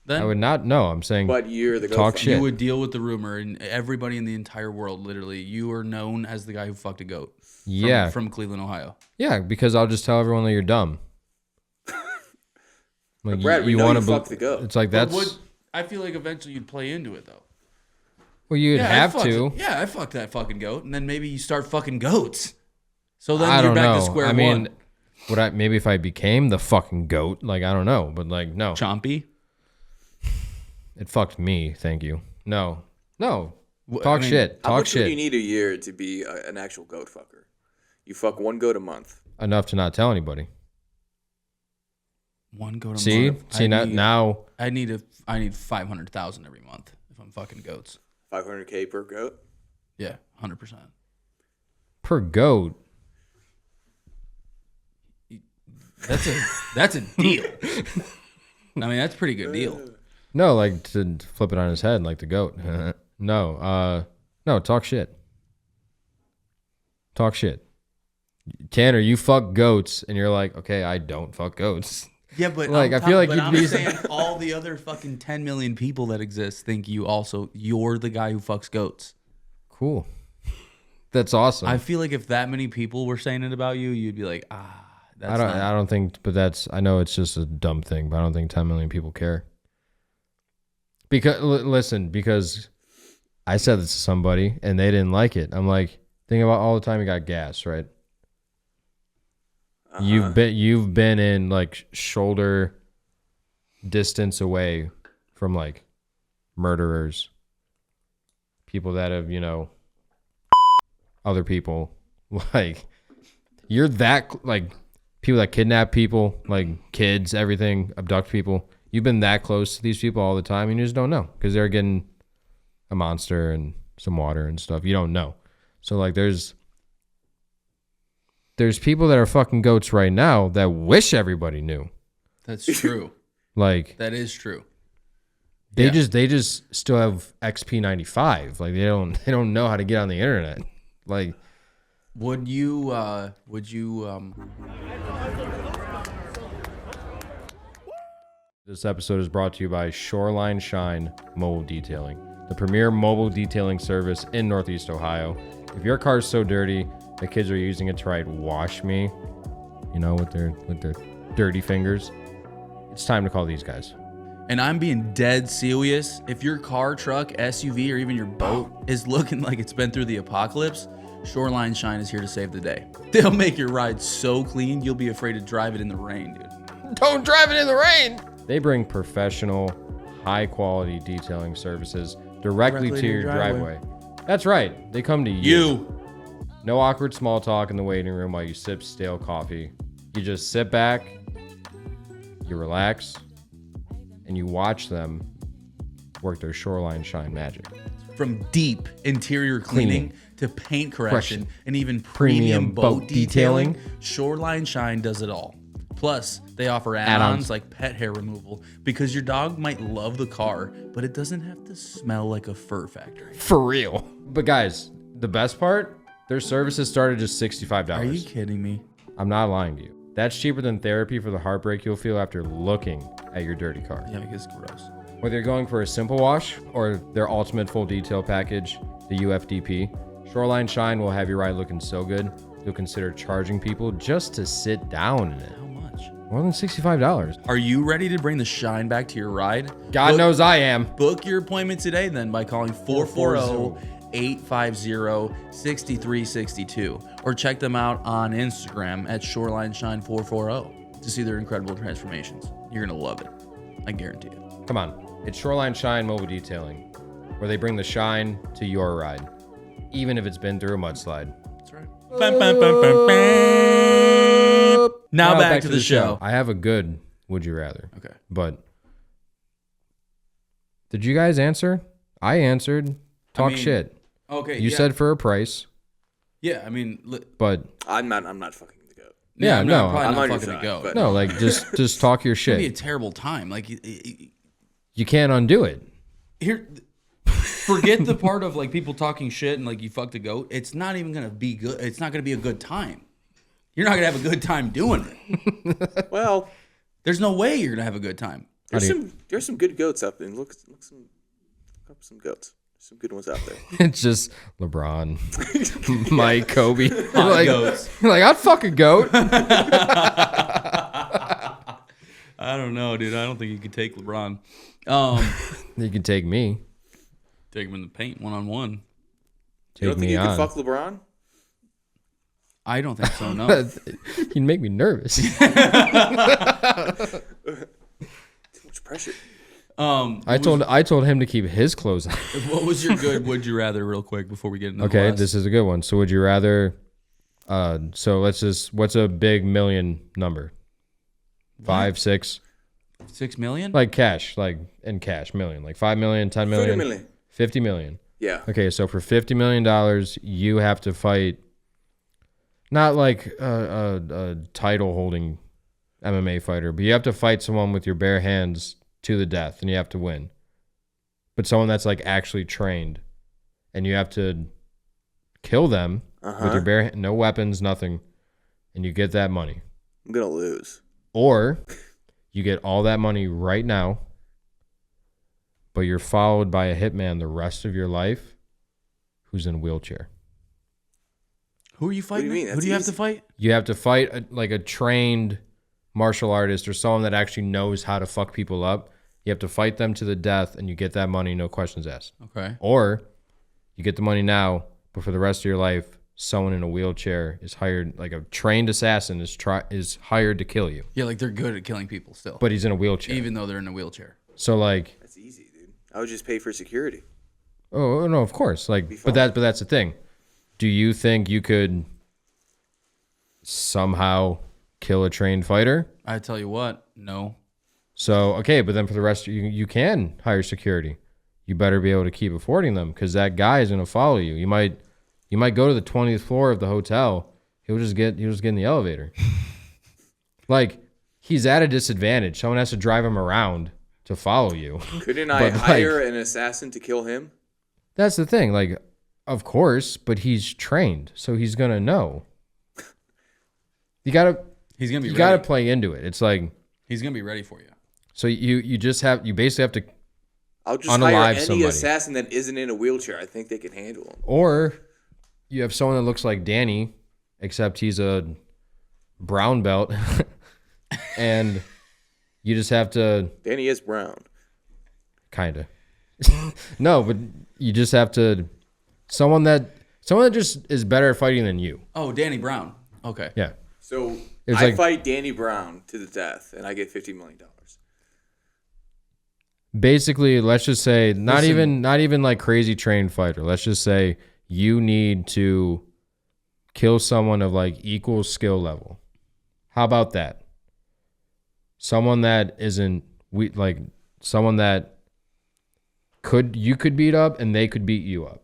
Then I would not know. I'm saying But you're the goat talk fucker. shit. you would deal with the rumor, and everybody in the entire world, literally, you are known as the guy who fucked a goat. Yeah. From Cleveland, Ohio. Yeah, because I'll just tell everyone that you're dumb. Like, Brad, we know wanna you fucked the goat. It's like But that's I feel like eventually you'd play into it, though. well, you'd I have fucked to. it. Yeah, I fucked that fucking goat, and then maybe you start fucking goats. So then I you're don't back know. to square I mean, one. would I maybe if I became the fucking goat? Like I don't know, but like no, Chompy. it fucked me. Thank you. No. Talk I mean, shit. How Talk much would you shit. need a year to be an actual goat fucker? You fuck one goat a month. Enough to not tell anybody. One goat a See, month. now. I need 500,000 every month if I'm fucking goats. 500K per goat. Yeah, 100%. Per goat. That's a deal. I mean, that's a pretty good deal. No, like to flip it on his head like the goat. No, talk shit. Talk shit. Tanner, you fuck goats, and you're like, okay, I don't fuck goats. Yeah, but Like, I feel like you'd I'm be- saying all the other fucking 10 million people that exist think you're the guy who fucks goats. Cool. That's awesome. I feel like if that many people were saying it about you, you'd be like, that's I don't think, but I know it's just a dumb thing, but I don't think 10 million people care. Because I said this to somebody and they didn't like it. I'm like, think about all the time you got gas, right? You've been in like shoulder distance away from like murderers, people that have, other people. Like you're that like people that kidnap people, like kids, everything, abduct people. You've been that close to these people all the time and you just don't know because they're getting a monster and some water and stuff. You don't know. So like there's people that are fucking goats right now that wish everybody knew. That's true. Like That is true. they just still have XP95. Like they don't know how to get on the internet. Like Would you this episode is brought to you by Shoreline Shine Mobile Detailing, the premier mobile detailing service in Northeast Ohio. If your car's so dirty, the kids are using it to write "wash me," with their dirty fingers. It's time to call these guys. And I'm being dead serious. If your car, truck, SUV, or even your boat is looking like it's been through the apocalypse, Shoreline Shine is here to save the day. They'll make your ride so clean, you'll be afraid to drive it in the rain, dude. Don't drive it in the rain. They bring professional, high-quality detailing services directly to your driveway. That's right. They come to you. No awkward small talk in the waiting room while you sip stale coffee. You just sit back, you relax, and you watch them work their Shoreline Shine magic. From deep interior cleaning to paint correction and even premium Premium boat boat detailing, detailing. Shoreline Shine does it all. Plus, they offer add-ons Add-ons. like pet hair removal because your dog might love the car, but it doesn't have to smell like a fur factory. For real. But guys, the best part, their services start at just $65. Are you kidding me? I'm not lying to you. That's cheaper than therapy for the heartbreak you'll feel after looking at your dirty car. Yeah, because it's gross. Whether you're going for a simple wash or their ultimate full detail package, the UFDP, Shoreline Shine will have your ride looking so good, you'll consider charging people just to sit down in it. How much? More than $65. Are you ready to bring the shine back to your ride? God knows I am. Book your appointment today then by calling 440-850-6362 or check them out on Instagram at Shoreline Shine 440 to see their incredible transformations. You're going to love it. I guarantee it. Come on. It's Shoreline Shine Mobile Detailing, where they bring the shine to your ride, even if it's been through a mudslide. That's right. Now back to the show. I have a good would you rather. Okay. But did you guys answer? I answered. Talk shit. Okay. You said for a price. Yeah, I mean, but I'm not fucking the goat. Yeah, I'm no, probably I'm not on your fucking side, to go. but- no, like just talk your It's gonna be a shit. terrible time. Like You can't undo it. here, forget the part of like people talking shit and like you fucked a goat. It's not even gonna be good. It's not gonna be a good time. You're not gonna have a good time doing it. Well, There's no way you're gonna have a good time. there's some good goats up there. Look up some goats. Some good ones out there. It's just LeBron, Mike, Kobe. Hot goats. Like I'd fuck a goat. I don't know, dude. I don't think you could take LeBron. You can take me. Take him in the paint 1-on-1. You Take don't think me you on. could fuck LeBron? I don't think so. No. You'd make me nervous. Too much pressure. I told him to keep his clothes on. What was your good would you rather real quick before we get into the Okay, last? this is a good one. So would you rather so what's a big million number? 5, 6, 6 million? like cash, like in cash, million, like 5 million, 10 million, 50 million. 50 million. Yeah. Okay, so for $50 million, you have to fight not like a title holding MMA fighter, but you have to fight someone with your bare hands to the death and you have to win. But someone that's like actually trained and you have to kill them with your bare no weapons, nothing, and you get that money. I'm going to lose. Or you get all that money right now, but you're followed by a hitman the rest of your life who's in a wheelchair. Who are you fighting? What do you mean? Who That's do you have to easy. fight? You have to fight a trained martial artist or someone that actually knows how to fuck people up. You have to fight them to the death and you get that money, no questions asked. Okay. Or you get the money now, but for the rest of your life, someone in a wheelchair is hired, like a trained assassin is hired to kill you. Yeah, like they're good at killing people still. But he's in a wheelchair. even though they're in a wheelchair. So like, That's easy, dude. I would just pay for security. oh no, of course. Like, fine. but that's the thing. Do you think you could somehow kill a trained fighter? I tell you what, no. So okay, but then for the rest, you can hire security. You better be able to keep affording them because that guy is going to follow you. You might go to the 20th floor of the hotel. He'll just get in the elevator. Like he's at a disadvantage. Someone has to drive him around to follow you. Couldn't I But, like- hire an assassin to kill him? That's the thing. Like, of course, but he's trained, so he's gonna know. You gotta He's gonna be you ready. gotta play into it. It's like He's gonna be ready for you. so you basically have to, I'll just Unalive hire any somebody. assassin that isn't in a wheelchair. I think they can handle him. or you have someone that looks like Danny, except he's a brown belt, and you just have to Danny is brown. kind of no, but you just have to someone that just is better at fighting than you. Oh, Danny Brown. Okay. Yeah. So It's I like- fight Danny Brown to the death, and I get $50 million. Basically, let's just say not Listen. even like crazy trained fighter. Let's just say you need to kill someone of like equal skill level. How about that? Someone that isn't someone that you could beat up and they could beat you up.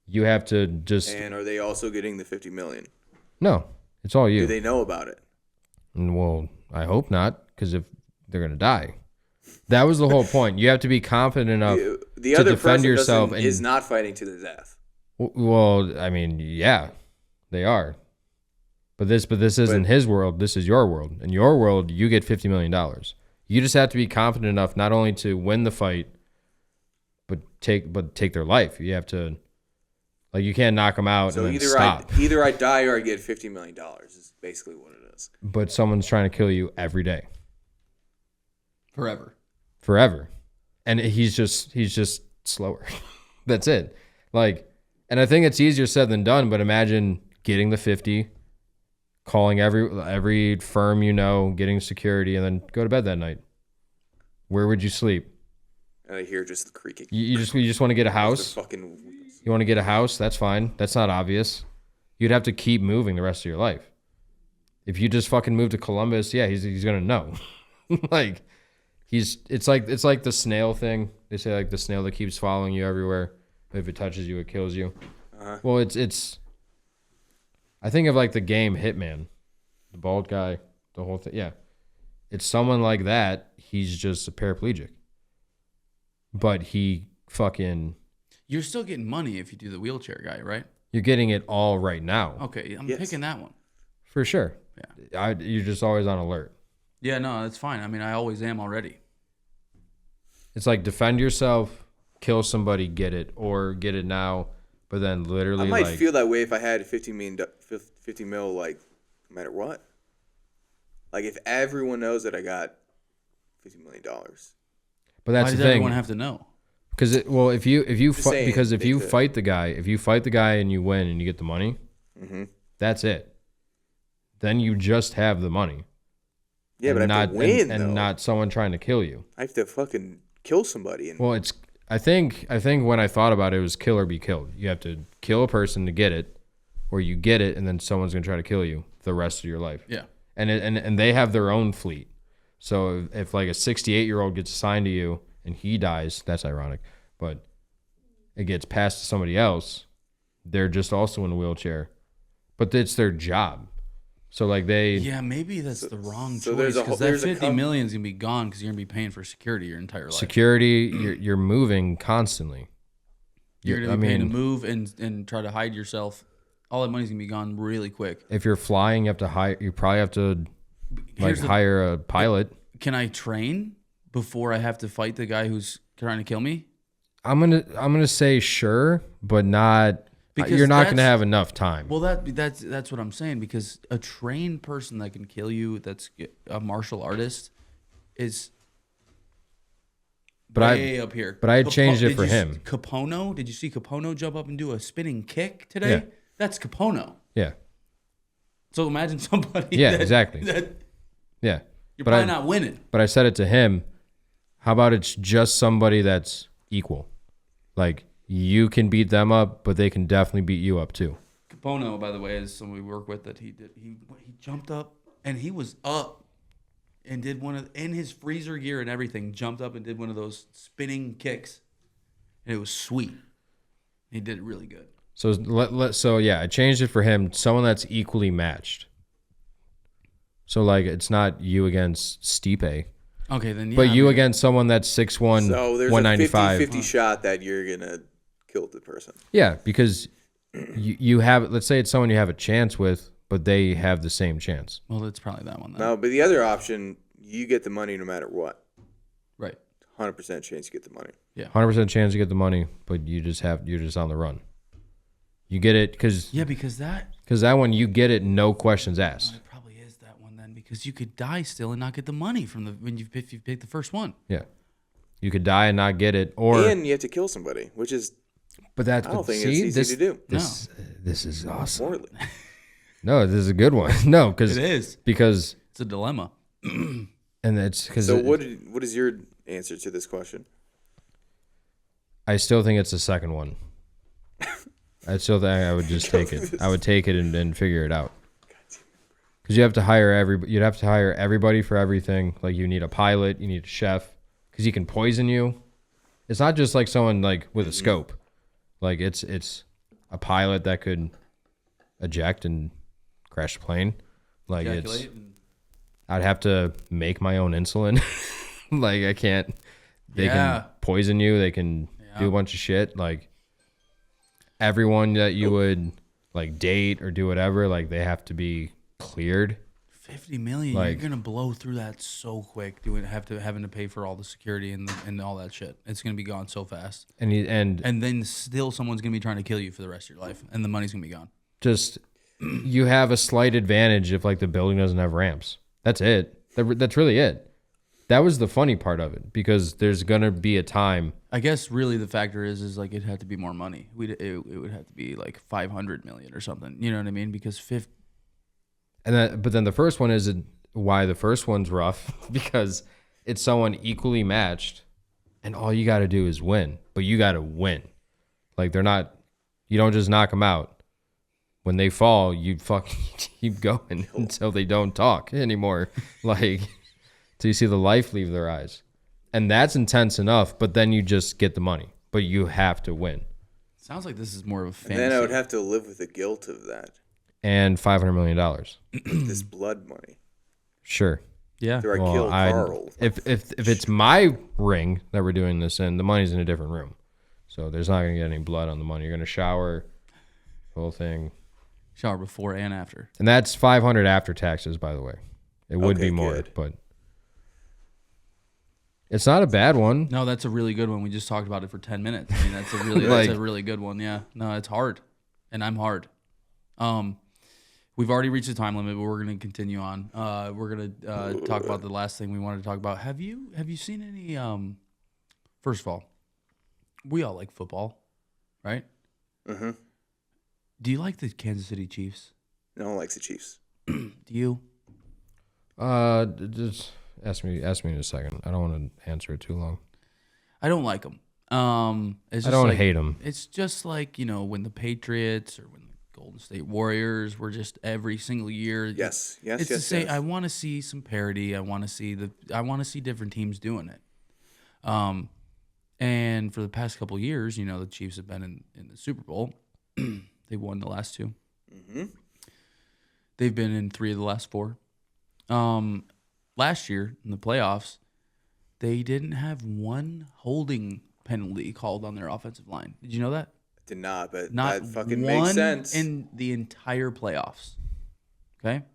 You have to just And are they also getting the $50 million? no. It's all you. Do they know about it? Well, I hope not, because if they're gonna die, that was the whole point. You have to be confident enough The to other defend person yourself. is not fighting to the death. Well, I mean, yeah, they are, but this isn't his world. This is your world. In your world, you get $50 million. You just have to be confident enough not only to win the fight, but take their life. You have to. Like you can't knock them out So and then either stop. either I die or I get $50 million is basically what it is. But someone's trying to kill you every day, forever, and he's just slower. That's it. Like, and I think it's easier said than done. But imagine getting the 50, calling every firm you know, getting security, and then go to bed that night. Where would you sleep? And I hear just the creaking. You just want to get a house? Fucking. You want to get a house? That's fine. That's not obvious. You'd have to keep moving the rest of your life. If you just fucking move to Columbus, yeah, he's gonna know. Like it's like the snail thing. They say like the snail that keeps following you everywhere. If it touches you, it kills you. Well, it's. I think of like the game Hitman, the bald guy, the whole thing. Yeah, it's someone like that. He's just a paraplegic, but he fucking. You're still getting money if you do the wheelchair guy, right? You're getting it all right now. Okay, I'm Yes. picking that one. For sure. Yeah. You're just always on alert. Yeah, no, that's fine. I mean, I always am already. It's like defend yourself, kill somebody, get it, or get it now. But then literally, I might like, feel that way if I had 50 mil, like, no matter what. Like, if everyone knows that I got $50 million. but that's Why the does thing. everyone have to know? Because if you Just saying, because if they you could. fight the guy and you win and you get the money, that's it. Then you just have the money. Yeah, but I have to win, and though. not someone trying to kill you. I have to fucking kill somebody. And Well, it's I think when I thought about it, it was kill or be killed. You have to kill a person to get it, or you get it and then someone's gonna try to kill you the rest of your life. Yeah. And they have their own fleet. So if like a 68-year-old gets assigned to you and he dies, that's ironic, but it gets passed to somebody else, they're just also in a wheelchair, but it's their job. So like Yeah, maybe that's the wrong so choice there's a because whole- that there's a 50 million is gonna be gone because you're gonna be paying for security your entire life. security, you're moving constantly. You're gonna be I paying to mean, move and try to hide yourself. All that money's gonna be gone really quick. if you're flying, you have to hire. You probably have to Here's the- hire a pilot. Can I train before I have to fight the guy who's trying to kill me? I'm gonna say sure, but not. Because You're not gonna that's- have enough time. Well, that's what I'm saying because a trained person that can kill you, that's a martial artist, is But way up here. but I had changed it did for you him. Capono, did you see Capono jump up and do a spinning kick today? Yeah. That's Capono. Yeah, So imagine somebody. Yeah, that- exactly. That yeah. you're But probably not winning. But I said it to him. How about it's just somebody that's equal? Like you can beat them up, but they can definitely beat you up too. Capono, by the way, is someone we work with that he jumped up and he was up and did one of in his freezer gear and everything, jumped up and did one of those spinning kicks. And it was sweet. He did it really good. So yeah, I changed it for him. Someone that's equally matched. So like it's not you against Stipe, Okay, then yeah. but you maybe- against someone that's 6'1", so there's 195. a 50-50 shot that you're going to kill the person. Yeah, because you have, let's say it's someone you have a chance with, but they have the same chance. Well, it's probably that one then. No, but the other option, you get the money no matter what. Right. 100% chance you get the money. 100% chance you get the money, but you're just on the run. You get it because Yeah, because that that one you get it, no questions asked. it probably is that one then because you could die still and not get the money from if you pick the first one. Yeah, you could die and not get it, or And you have to kill somebody, which is but that's I don't think see, it's easy to do. This is awesome. morally. No, this is a good one. No, It is. because It's a dilemma. and it's because So what is your answer to this question? I still think it's the second one. I still think I would just take it. I would take it and figure it out. Because you'd have to hire everybody for everything. Like you need a pilot, you need a chef, because he can poison you. It's not just like someone like with a scope. Like it's a pilot that could eject and crash the plane. Like Calculate. I'd have to make my own insulin. Like I can't. They Yeah. can poison you. They can do a bunch of shit. Like everyone that you would like date or do whatever, like they have to be cleared. 50 million, Like- you're gonna blow through that so quick. Having to pay for all the security and all that shit. It's gonna be gone so fast. And And then still someone's gonna be trying to kill you for the rest of your life, and the money's gonna be gone. just you have a slight advantage if like the building doesn't have ramps. That's it. That's really it. That was the funny part of it because there's gonna be a time. I guess really the factor is like it had to be more money. It would have to be like 500 million or something. You know what I mean? Because But then the first one is why the first one's rough because it's someone equally matched, and all you got to do is win. But you got to win. Like you don't just knock them out. When they fall, you fucking keep going until they don't talk anymore. Like, till you see the life leave their eyes. And that's intense enough, but then you just get the money. But you have to win. Sounds like this is more of a fantasy. And then I would have to live with the guilt of that. And $500 million. This blood money. Sure. Yeah. After I kill Carl. If it's my ring that we're doing this in, the money's in a different room. So there's not going to get any blood on the money. You're going to shower, the whole thing. Shower before and after. And that's $500 after taxes, by the way. It would be more, good. but it's not a bad one. No, that's a really good one. We just talked about it for 10 minutes. I mean, that's a really Like- that's a really good one. Yeah. No, it's hard. And I'm hard. We've already reached the time limit, but we're going to continue on. We're going to talk about the last thing we wanted to talk about. Have you seen any first of all, we all like football, right? Mm-hmm. Do you like the Kansas City Chiefs? No one likes the Chiefs. Do you? Just ask me in a second. I don't want to answer it too long. I don't like them. It's I just don't like, hate them. It's just like, when the Patriots or when the Golden State Warriors were just every single year. Yes. It's the same. I want to see some parity. I want to see different teams doing it. And for the past couple of years, the Chiefs have been in the Super Bowl. They won the last two. Mm-hmm. They've been in 3 of the last 4. Last year in the playoffs, they didn't have one holding penalty called on their offensive line. Did you know that? Did not, but Not that fucking one makes sense. in the entire playoffs. Okay.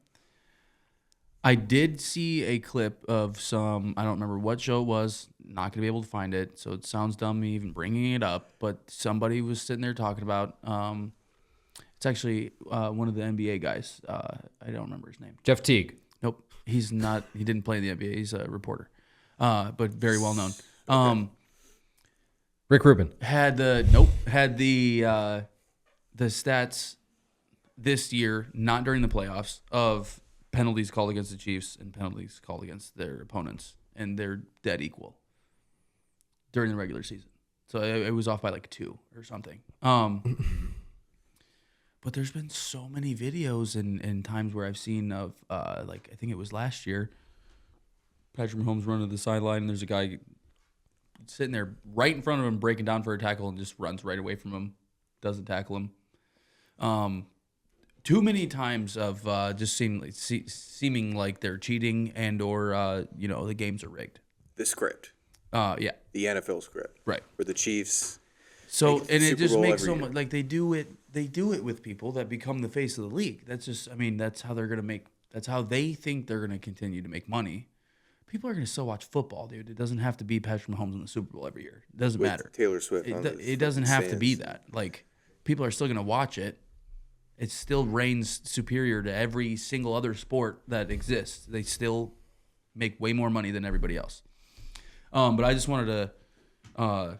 I did see a clip of some, I don't remember what show it was, not going to be able to find it, so it sounds dumb me even bringing it up, but somebody was sitting there talking about, it's actually one of the NBA guys. I don't remember his name. Jeff Teague. Nope. He's not, he didn't play in the NBA. He's a reporter, but very well known. Rick Rubin. Had the stats this year, not during the playoffs, of penalties called against the Chiefs and penalties called against their opponents, and they're dead equal during the regular season. So it was off by like 2 or something. But there's been so many videos and times where I've seen of like I think it was last year, Patrick Mahomes running to the sideline and there's a guy sitting there right in front of him breaking down for a tackle and just runs right away from him, doesn't tackle him. Too many times of just seeming like they're cheating and or the games are rigged. The script. Yeah. The NFL script. Right. Where the Chiefs. So make the and it Super just Bowl makes every so year. much like they do it with people that become the face of the league. That's just that's how they're gonna make. That's how they think they're gonna continue to make money. People are gonna still watch football, dude. It doesn't have to be Patrick Mahomes in the Super Bowl every year. It doesn't With matter. Taylor Swift. on the It doesn't have to be stands. that. Like people are still gonna watch it. It still reigns superior to every single other sport that exists. They still make way more money than everybody else. But I just wanted to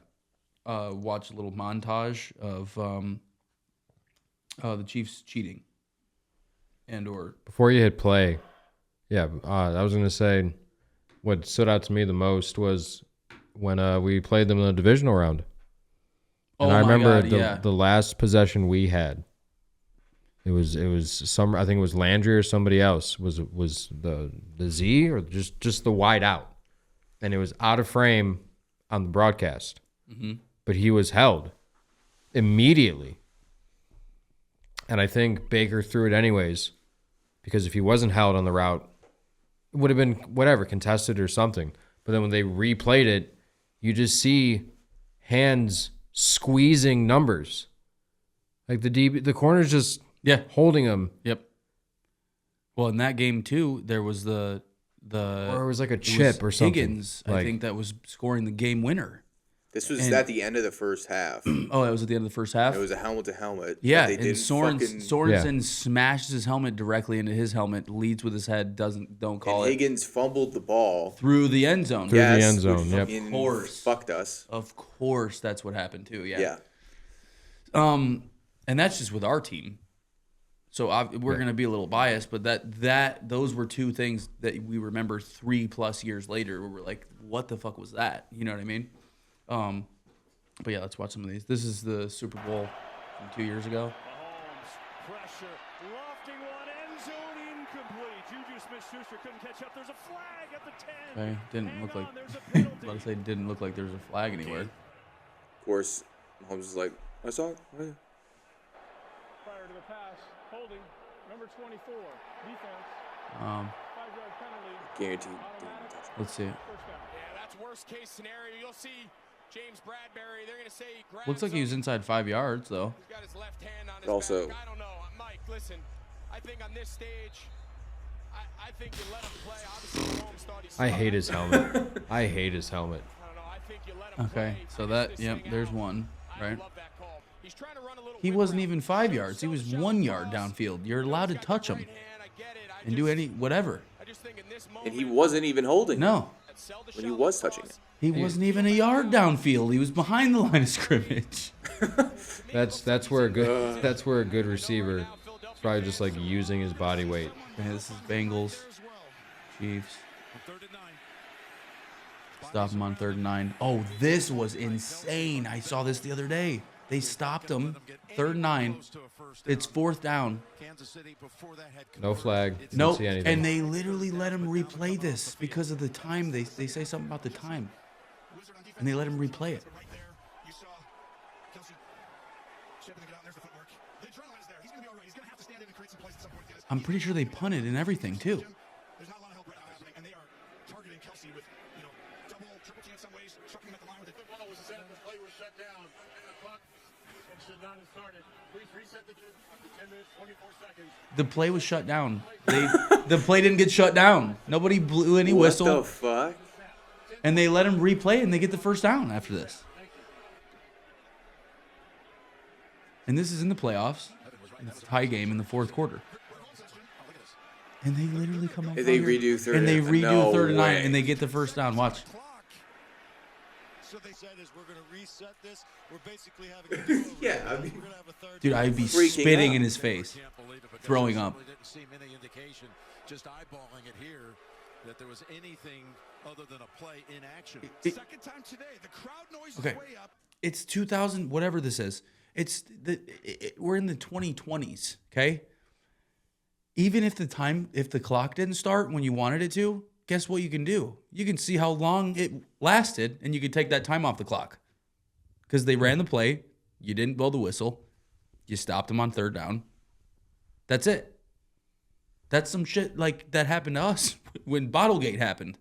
watch a little montage of the Chiefs cheating and or Before you hit play, yeah, I was going to say what stood out to me the most was when we played them in the divisional round. And I remember the last possession we had. It was I think it was Landry or somebody else was the Z or just the wide out, and it was out of frame on the broadcast, but he was held immediately, and I think Baker threw it anyways, because if he wasn't held on the route, it would have been whatever contested or something. But then when they replayed it, you just see hands squeezing numbers, like the corner's just. Yeah. Holding him. Yep. Well, in that game too, there was the Or it was like a chip or something. Higgins, I think, that was scoring the game winner. This was at the end of the first half. Oh, that was at the end of the first half. It was a helmet to helmet. Yeah, They and didn't Sorensen smashes his helmet directly into his helmet, leads with his head, don't call and it. Higgins fumbled the ball Through the end zone. Through the end zone, which yep. fucking Of course. fucked us. Of course, that's what happened too. Yeah. Yeah. And that's just with our team. So we're going to be a little biased, but those were two things that we remember 3+ years later where we're like, what the fuck was that? You know what I mean? But yeah, let's watch some of these. This is the Super Bowl from 2 years ago. Mahomes, pressure, lofting one, end zone incomplete. Juju Smith-Schuster couldn't catch up. There's a flag at the 10. Okay, didn't Hang look like. on, there's a I penalty. was about to say, didn't look like there was a flag anywhere. Of course, Mahomes is like, I saw it. Oh, yeah. Prior to the pass, holding, number 24, defense, Um, 5-yard penalty, Guaranteed. automatic, let's see. first down. Yeah, that's worst case scenario. You'll see James Bradbury. They're going to say he grabs Looks like he was him. inside 5 yards though. He's got his left hand on his But also- back. I don't know. Mike, listen. I think on this stage, I think you let him play. Obviously, Mahomes thought he I saw hate it. his helmet. I hate his helmet. I don't know. I think you let him Okay, play. so Finish that this yep, thing there's out. one, I right? love that call. He's trying to run a little He whip wasn't route. even 5 yards. He So was shallow 1 yard cross. downfield. You're allowed to He's got touch the him right hand. I get it. I and do just- any whatever. I just think in this moment, And he wasn't even holding it No, sell the when he shallow was touching cross. it. he wasn't even a yard downfield. He was behind the line of scrimmage. That's where a good receiver is probably just like using his body weight. Okay, this is Bengals, Chiefs. Stop him on 3rd and 9. Oh, this was insane. I saw this the other day. They stopped him. 3rd and 9. It's 4th down. No flag. Didn't Nope. see anything. And they literally let him replay this because of the time. They say something about the time. And they let him replay it. I'm pretty sure they punted and everything too. There's not a lot of help happening, and they are targeting Kelsey with, double, triple team in some ways, chucking him at the line with it. Ball was set, the play was shut down, and the clock should not have started. Please reset the 10 minutes, 24 seconds. The play was shut down. The play didn't get shut down. Nobody blew any What whistle, the fuck? and they let him replay, and they get the first down after this. And this is in the playoffs. It's a tie game in the 4th quarter. And they literally come back. And they out here, redo 3rd and they and- redo no 3rd and 9, way. and they get the first down. Watch. So they said is we're going to reset this. We're basically having a do-over. Yeah, I mean, We're going to have a third. Dude, I'd be Freaking spitting out. in his face, throwing up. Didn't seem any indication, just eyeballing it here, that there was anything other than a play in action. Second time today, the crowd noise Okay. is way up. It's 2000, whatever this is. We're in the 2020s, okay? Even if the clock didn't start when you wanted it to, guess what you can do? You can see how long it lasted, and you can take that time off the clock. Because they ran the play, you didn't blow the whistle, you stopped them on 3rd down. That's it. That's some shit like that happened to us when Bottlegate happened.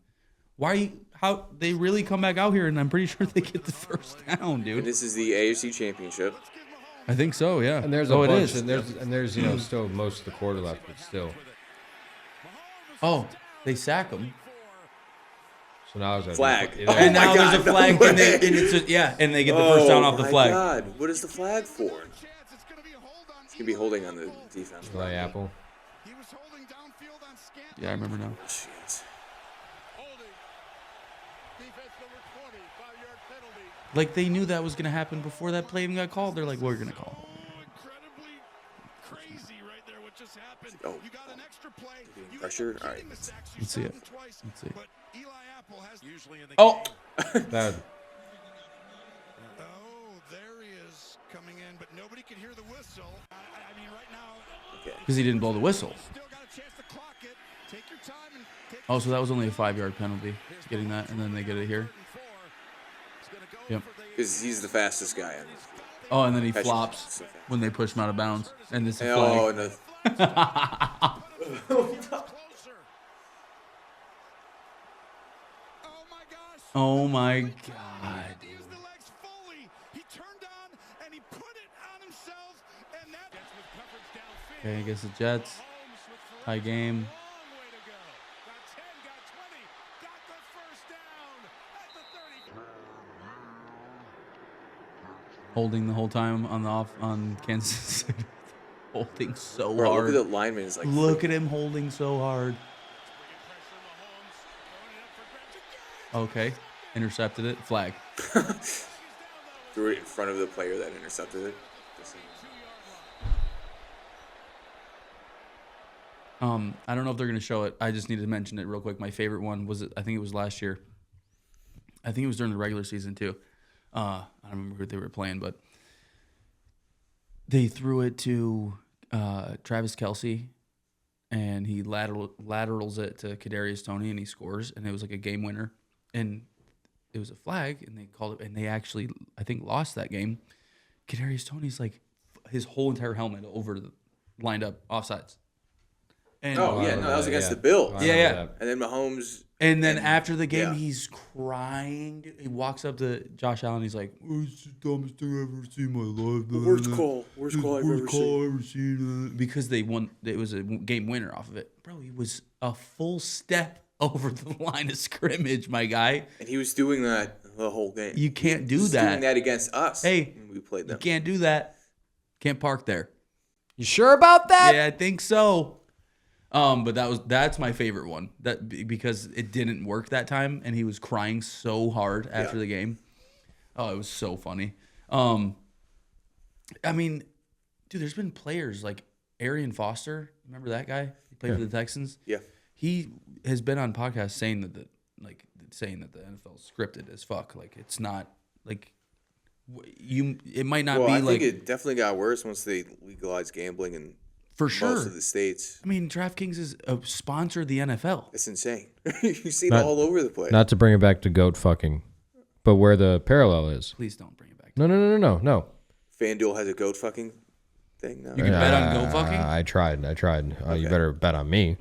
How they really come back out here, and I'm pretty sure they get the first down, and dude. this is the AFC Championship. I think so, yeah. And there's oh, a it bunch, is. and there's still most of the quarter left, but still. Oh, they sack him. So now it's a Flag. either- Oh And my now God, there's a no flag, and, way. and they get the first down off the my flag. God, what is the flag for? It's gonna be holding on the defense. Eli Apple. He was holding downfield on Scant. Yeah, I remember now. Shit. Holding. Defense number 20, 5-yard penalty. Like they knew that was gonna happen before that play even got called. They're like, we're gonna call. Incredibly crazy right there what just happened. Oh. You got an extra play. Getting You pressure? end up All right, getting the sacks. You let's see sacked it. him twice, Let's see. But Eli Apple has Usually in the Oh, game. That, Oh, there he is coming in, but nobody could hear the whistle. I mean, right now, Okay. because he didn't blow the whistle. still got a chance to clock it. Take your time and take Oh, so that was only a 5-yard penalty. Getting that, and then they get it here. Yep. Because he's the fastest guy on this field. Oh, and then he Catch- flops so fast. when they push him out of bounds, and this is a Oh, flag. no. closer. Oh my gosh. Oh my He God. used the legs fully. He turned on and he put it on himself, and that Okay, I guess the Jets. Tie game. long way to go. Got 10, got 20, got the first down at the 30. Holding the whole time on Kansas City. Holding so Bro, hard. look at the lineman. Is like, Look at him holding so hard. Okay. Intercepted it. Flag. threw it in front of the player that intercepted it. I don't know if they're going to show it. I just needed to mention it real quick. My favorite one was, I think it was last year. I think it was during the regular season too. I don't remember who they were playing, but they threw it to Travis Kelce, and he laterals it to Kadarius Toney, and he scores, and it was like a game winner. And it was a flag, and they called it, and they actually, I think, lost that game. Kadarius Toney's like his whole entire helmet lined up offsides. And, that was against the Bills. Yeah. And then Mahomes. And then after the game, he's crying. He walks up to Josh Allen. He's like, "Oh, it's the dumbest thing I've ever seen in my life. Worst call I've ever seen." Because they won. It was a game winner off of it. Bro, he was a full step over the line of scrimmage, my guy. And he was doing that the whole game. You can't do He was that. doing that against us. Hey, when we played them. You can't do that. Can't park there. You sure about that? Yeah, I think so. But that's my favorite one. Because it didn't work that time, and he was crying so hard after the game. Oh, it was so funny. I mean, dude, there's been players like Arian Foster. Remember that guy? He played for the Texans. Yeah. He has been on podcasts saying that the NFL is scripted as fuck. Like it's not like it might not be I like. think it definitely got worse once they legalized gambling in For sure. most of the states. I mean, DraftKings is a sponsor of the NFL. It's insane. You see it all over the place. Not to bring it back to goat fucking, but where the parallel is. Please don't bring it back. No. FanDuel has a goat fucking thing now. You can bet on goat fucking? I tried. You better bet on me.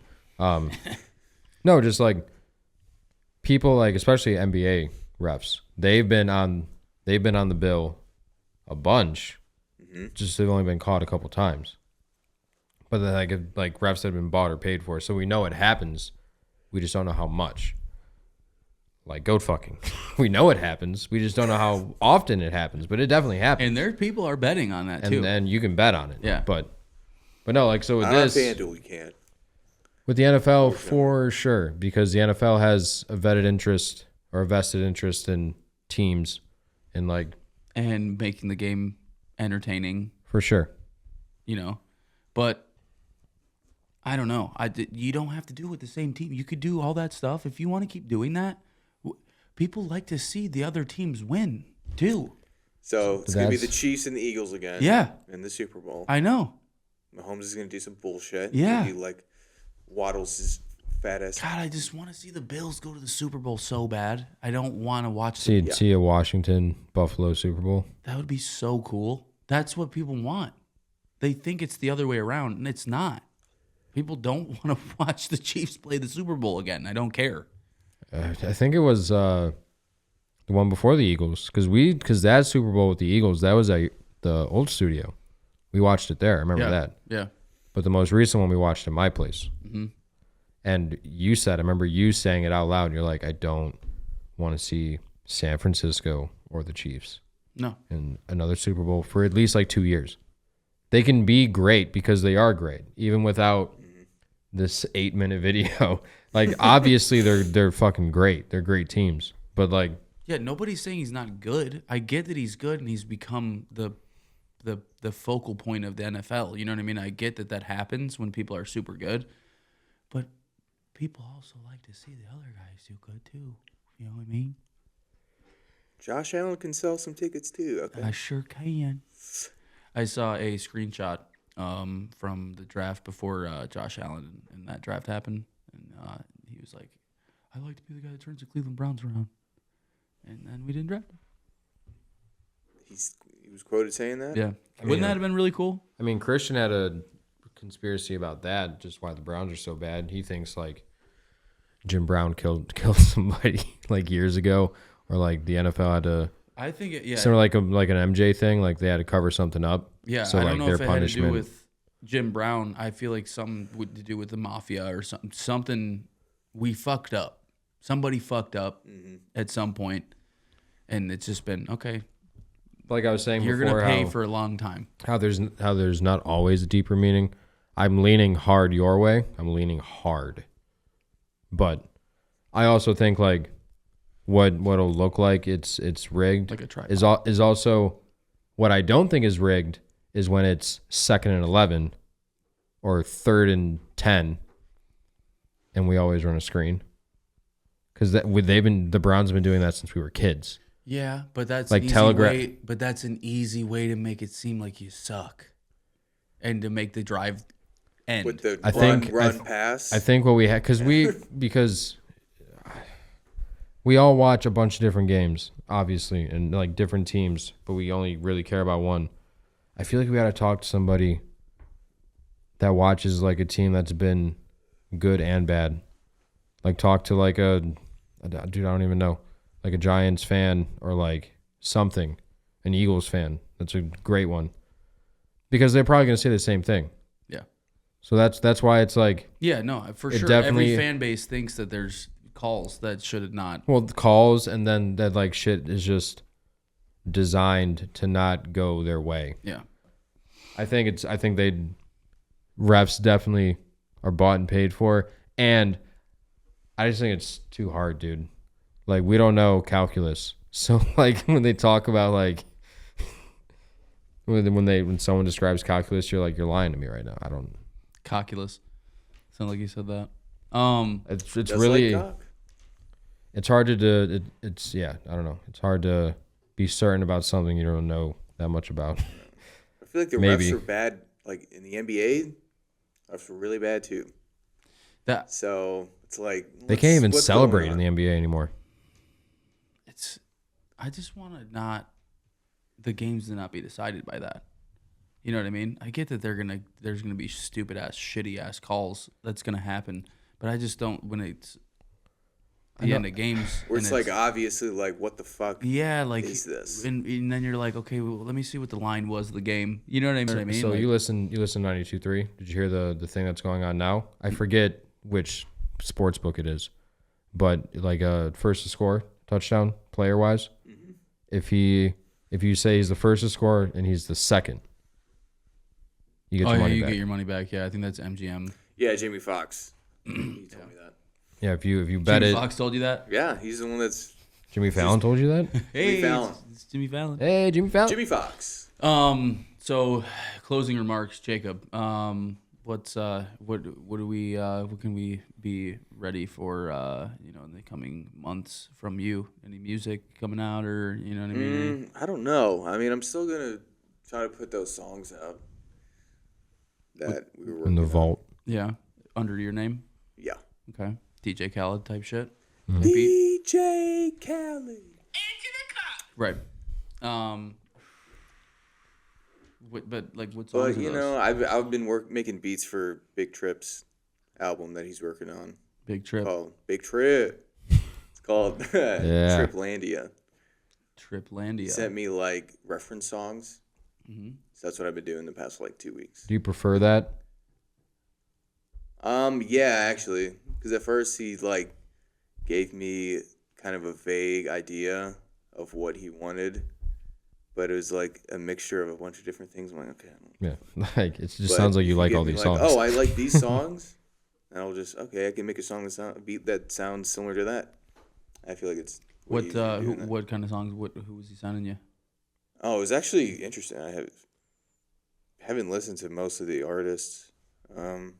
No, just like people like, especially NBA refs, they've been on the bill a bunch. Mm-hmm. Just they've only been caught a couple times. But then like refs that have been bought or paid for, so we know it happens. We just don't know how much. Like goat fucking, we know it happens. We just don't know how often it happens, but it definitely happens. And there people are betting on that too. And you can bet on it. Yeah. But no, like so with On this FanDuel, you can't. with the NFL for sure, because the NFL has a vested interest in teams, and like and making the game entertaining. for sure. But I don't know. You don't have to do it with the same team. You could do all that stuff. If you want to keep doing that, people like to see the other teams win, too. So it's going to be the Chiefs and the Eagles again. Yeah. In the Super Bowl. I know. Mahomes is going to do some bullshit. Yeah. He like waddles his fat ass. God, I just want to see the Bills go to the Super Bowl so bad. I don't want to watch See a Washington-Buffalo Super Bowl. That would be so cool. That's what people want. They think it's the other way around, and it's not. People don't want to watch the Chiefs play the Super Bowl again. I don't care. I think it was the one before the Eagles, because that Super Bowl with the Eagles, that was at the old studio. We watched it there. I remember that. Yeah. But the most recent one we watched at my place. Mm-hmm. And I remember you saying it out loud. And you're like, I don't want to see San Francisco or the Chiefs No. in another Super Bowl for at least like 2 years. They can be great because they are great, even without this 8-minute video. Like, obviously, they're fucking great. They're great teams. But, like... Yeah, nobody's saying he's not good. I get that he's good, and he's become the focal point of the NFL. You know what I mean? I get that happens when people are super good. But people also like to see the other guys do good, too. You know what I mean? Josh Allen can sell some tickets, too. Okay. I sure can. I saw a screenshot from the draft before Josh Allen and that draft happened, and he was like, "I'd like to be the guy that turns the Cleveland Browns around," and then we didn't draft him. He was quoted saying that? Yeah, wouldn't that have been really cool? I mean, Christian had a conspiracy about that, just why the Browns are so bad. He thinks like Jim Brown killed somebody like years ago, or like the NFL had to. I think it, yeah. Sort of like an MJ thing, like they had to cover something up. Yeah, so I like don't know their if it punishment. had to do with Jim Brown. I feel like something to do with the mafia or something. Something we fucked up. Somebody fucked up at some point, and it's just been okay. Like I was saying You're before, gonna pay for a long time. How there's not always a deeper meaning. I'm leaning hard your way. I'm leaning hard, but I also think like what'll look like it's rigged Like a tripod. is also what I don't think is rigged is when it's 2nd and 11 or 3rd and 10 and we always run a screen. Because the Browns have been doing that since we were kids. Yeah, but that's Like an easy telegraph- way, but that's an easy way to make it seem like you suck, and to make the drive end. With the I think- run pass. I think what we had, because we all watch a bunch of different games, obviously, and like different teams, but we only really care about one. I feel like we got to talk to somebody that watches like a team that's been good and bad. Like talk to like a dude, I don't even know, like a Giants fan or like something, an Eagles fan. That's a great one, because they're probably gonna say the same thing. Yeah. So that's why it's like, Yeah, no, for It sure. definitely- Every fan base thinks that there's calls that should not. well, the calls, and then that like shit is just designed to not go their way. Yeah. I think refs definitely are bought and paid for, and I just think it's too hard, dude. Like, we don't know calculus, so like when they talk about like when someone describes calculus, you're like, you're lying to me right now. I don't. Calculus. Sound like you said that. It's Just really like cock. it's hard to do. It's yeah. I don't know. It's hard to be certain about something you don't know that much about. I feel like the Maybe. refs are bad. Like in the NBA, refs are really bad too. That So it's like They can't even what's celebrate going in on? the NBA anymore. I just want to not the games to not be decided by that. You know what I mean? I get that there's gonna be stupid ass, shitty ass calls that's gonna happen, but I just don't when it's the end of games. Where and it's like obviously like what the fuck yeah, like is this? and then you're like, okay, well, let me see what the line was of the game. You know what I mean? So Like, you listen to 92.3. Did you hear the thing that's going on now? I forget which sports book it is, but like first to score touchdown player wise, if you say he's the first to score and he's the second, you get oh your yeah, money you back. get your money back. Yeah, I think that's MGM. Yeah, Jamie Foxx. He told me that. Yeah, if you bet Jimmy it. Fox told you that? Yeah, he's the one that's Jimmy Fallon told you that? Hey, Fallon. it's Jimmy Fallon. Hey, Jimmy Fallon. Jimmy Foxx. So closing remarks, Jacob. What can we be ready for? In the coming months from you? Any music coming out, or you know what I mean? I don't know. I mean, I'm still gonna try to put those songs out that we were In working the on. vault. Yeah, under your name. Yeah. Okay, DJ Khaled type shit. Mm-hmm. Beat. DJ Khaled. Right. But like, what songs? But are you those? know, I've been making beats for Big Trip's album that he's working on Big Trip. called Big Trip. It's called Triplandia. Triplandia. He sent me like reference songs. Mhm. So that's what I've been doing the past like 2 weeks. Do you prefer that? Yeah, actually, because at first he like gave me kind of a vague idea of what he wanted, but it was like a mixture of a bunch of different things. I'm like, okay. Yeah, like it just But sounds like you if like get all me these like, songs. Oh, I like these songs, and I'll just I can make a song a beat that sounds similar to that. I feel like it's way easier doing that. What kind of songs? Who was he sending you? Oh, it was actually interesting. I haven't listened to most of the artists. Hold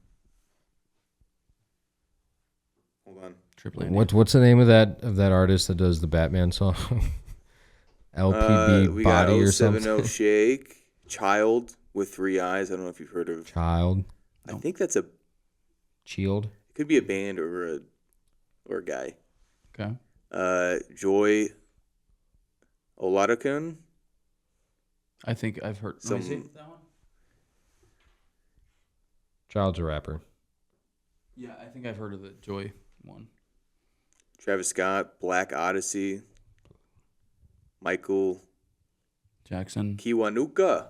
on. Triplandia. What's the name of that artist that does the Batman song? LPB We got Body or 070 something. Shake, Child with 3 eyes. I don't know if you've heard of. Child, I think that's it Shield. could be a band or a guy. Okay. Joy Oladokun. I think I've heard. Let me see Some- that one. Child's a rapper. Yeah, I think I've heard of the Joy one. Travis Scott, Black Odyssey, Michael Jackson, Kiwanuka.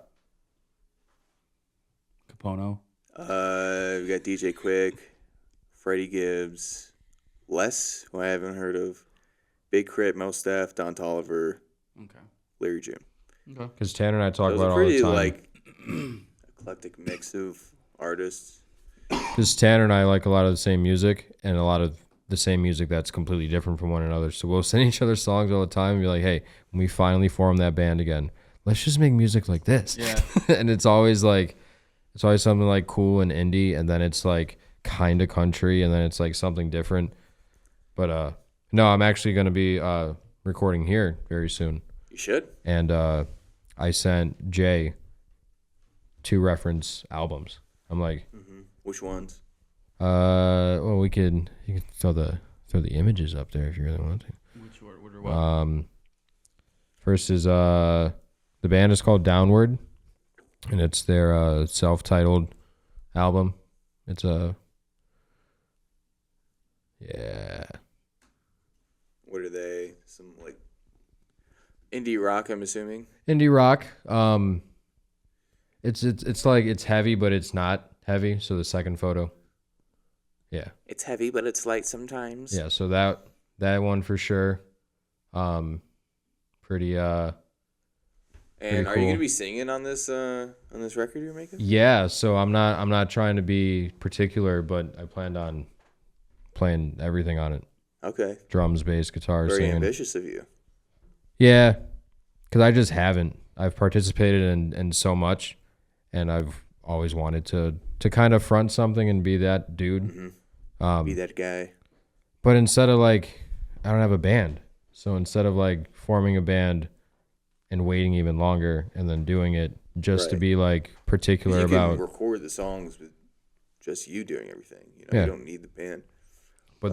Capono. We got DJ Quick, Freddie Gibbs, Les, who I haven't heard of, Big Crit, Mel Staff, Don Tolliver, Okay. Larry Jim. Okay. Because Tanner and I So talk it was about a it all the pretty time. like eclectic mix of artists. Because Tanner and I like a lot of the same music and a lot of the same music that's completely different from one another. So we'll send each other songs all the time and be like, hey, when we finally form that band again, let's just make music like this. Yeah. And it's always something like cool and indie. And then it's like kind of country, and then it's like something different. But no, I'm actually going to be recording here very soon. You should. And I sent Jay 2 reference albums. I'm like, Which ones? well, you can throw the images up there if you really want to. Which what or what? First is the band is called Downward, and it's their self-titled album. It's yeah. What are they? Some like indie rock, I'm assuming. Indie rock. It's like it's heavy, but it's not heavy. So the second photo. Yeah. It's heavy, but it's light sometimes. Yeah, so that one for sure. Pretty And pretty are you cool. gonna be singing on this record you're making? Yeah, so I'm not trying to be particular, but I planned on playing everything on it. Okay. Drums, bass, guitar, Very singing. ambitious of you. Yeah, because I just haven't. I've participated in so much, and I've always wanted to kind of front something and be that dude. Be that guy. But instead of like, I don't have a band. So instead of like forming a band and waiting even longer and then doing it just to Right. be like particular You about. can record the songs with just you doing everything. You know, Yeah. you don't need the band. But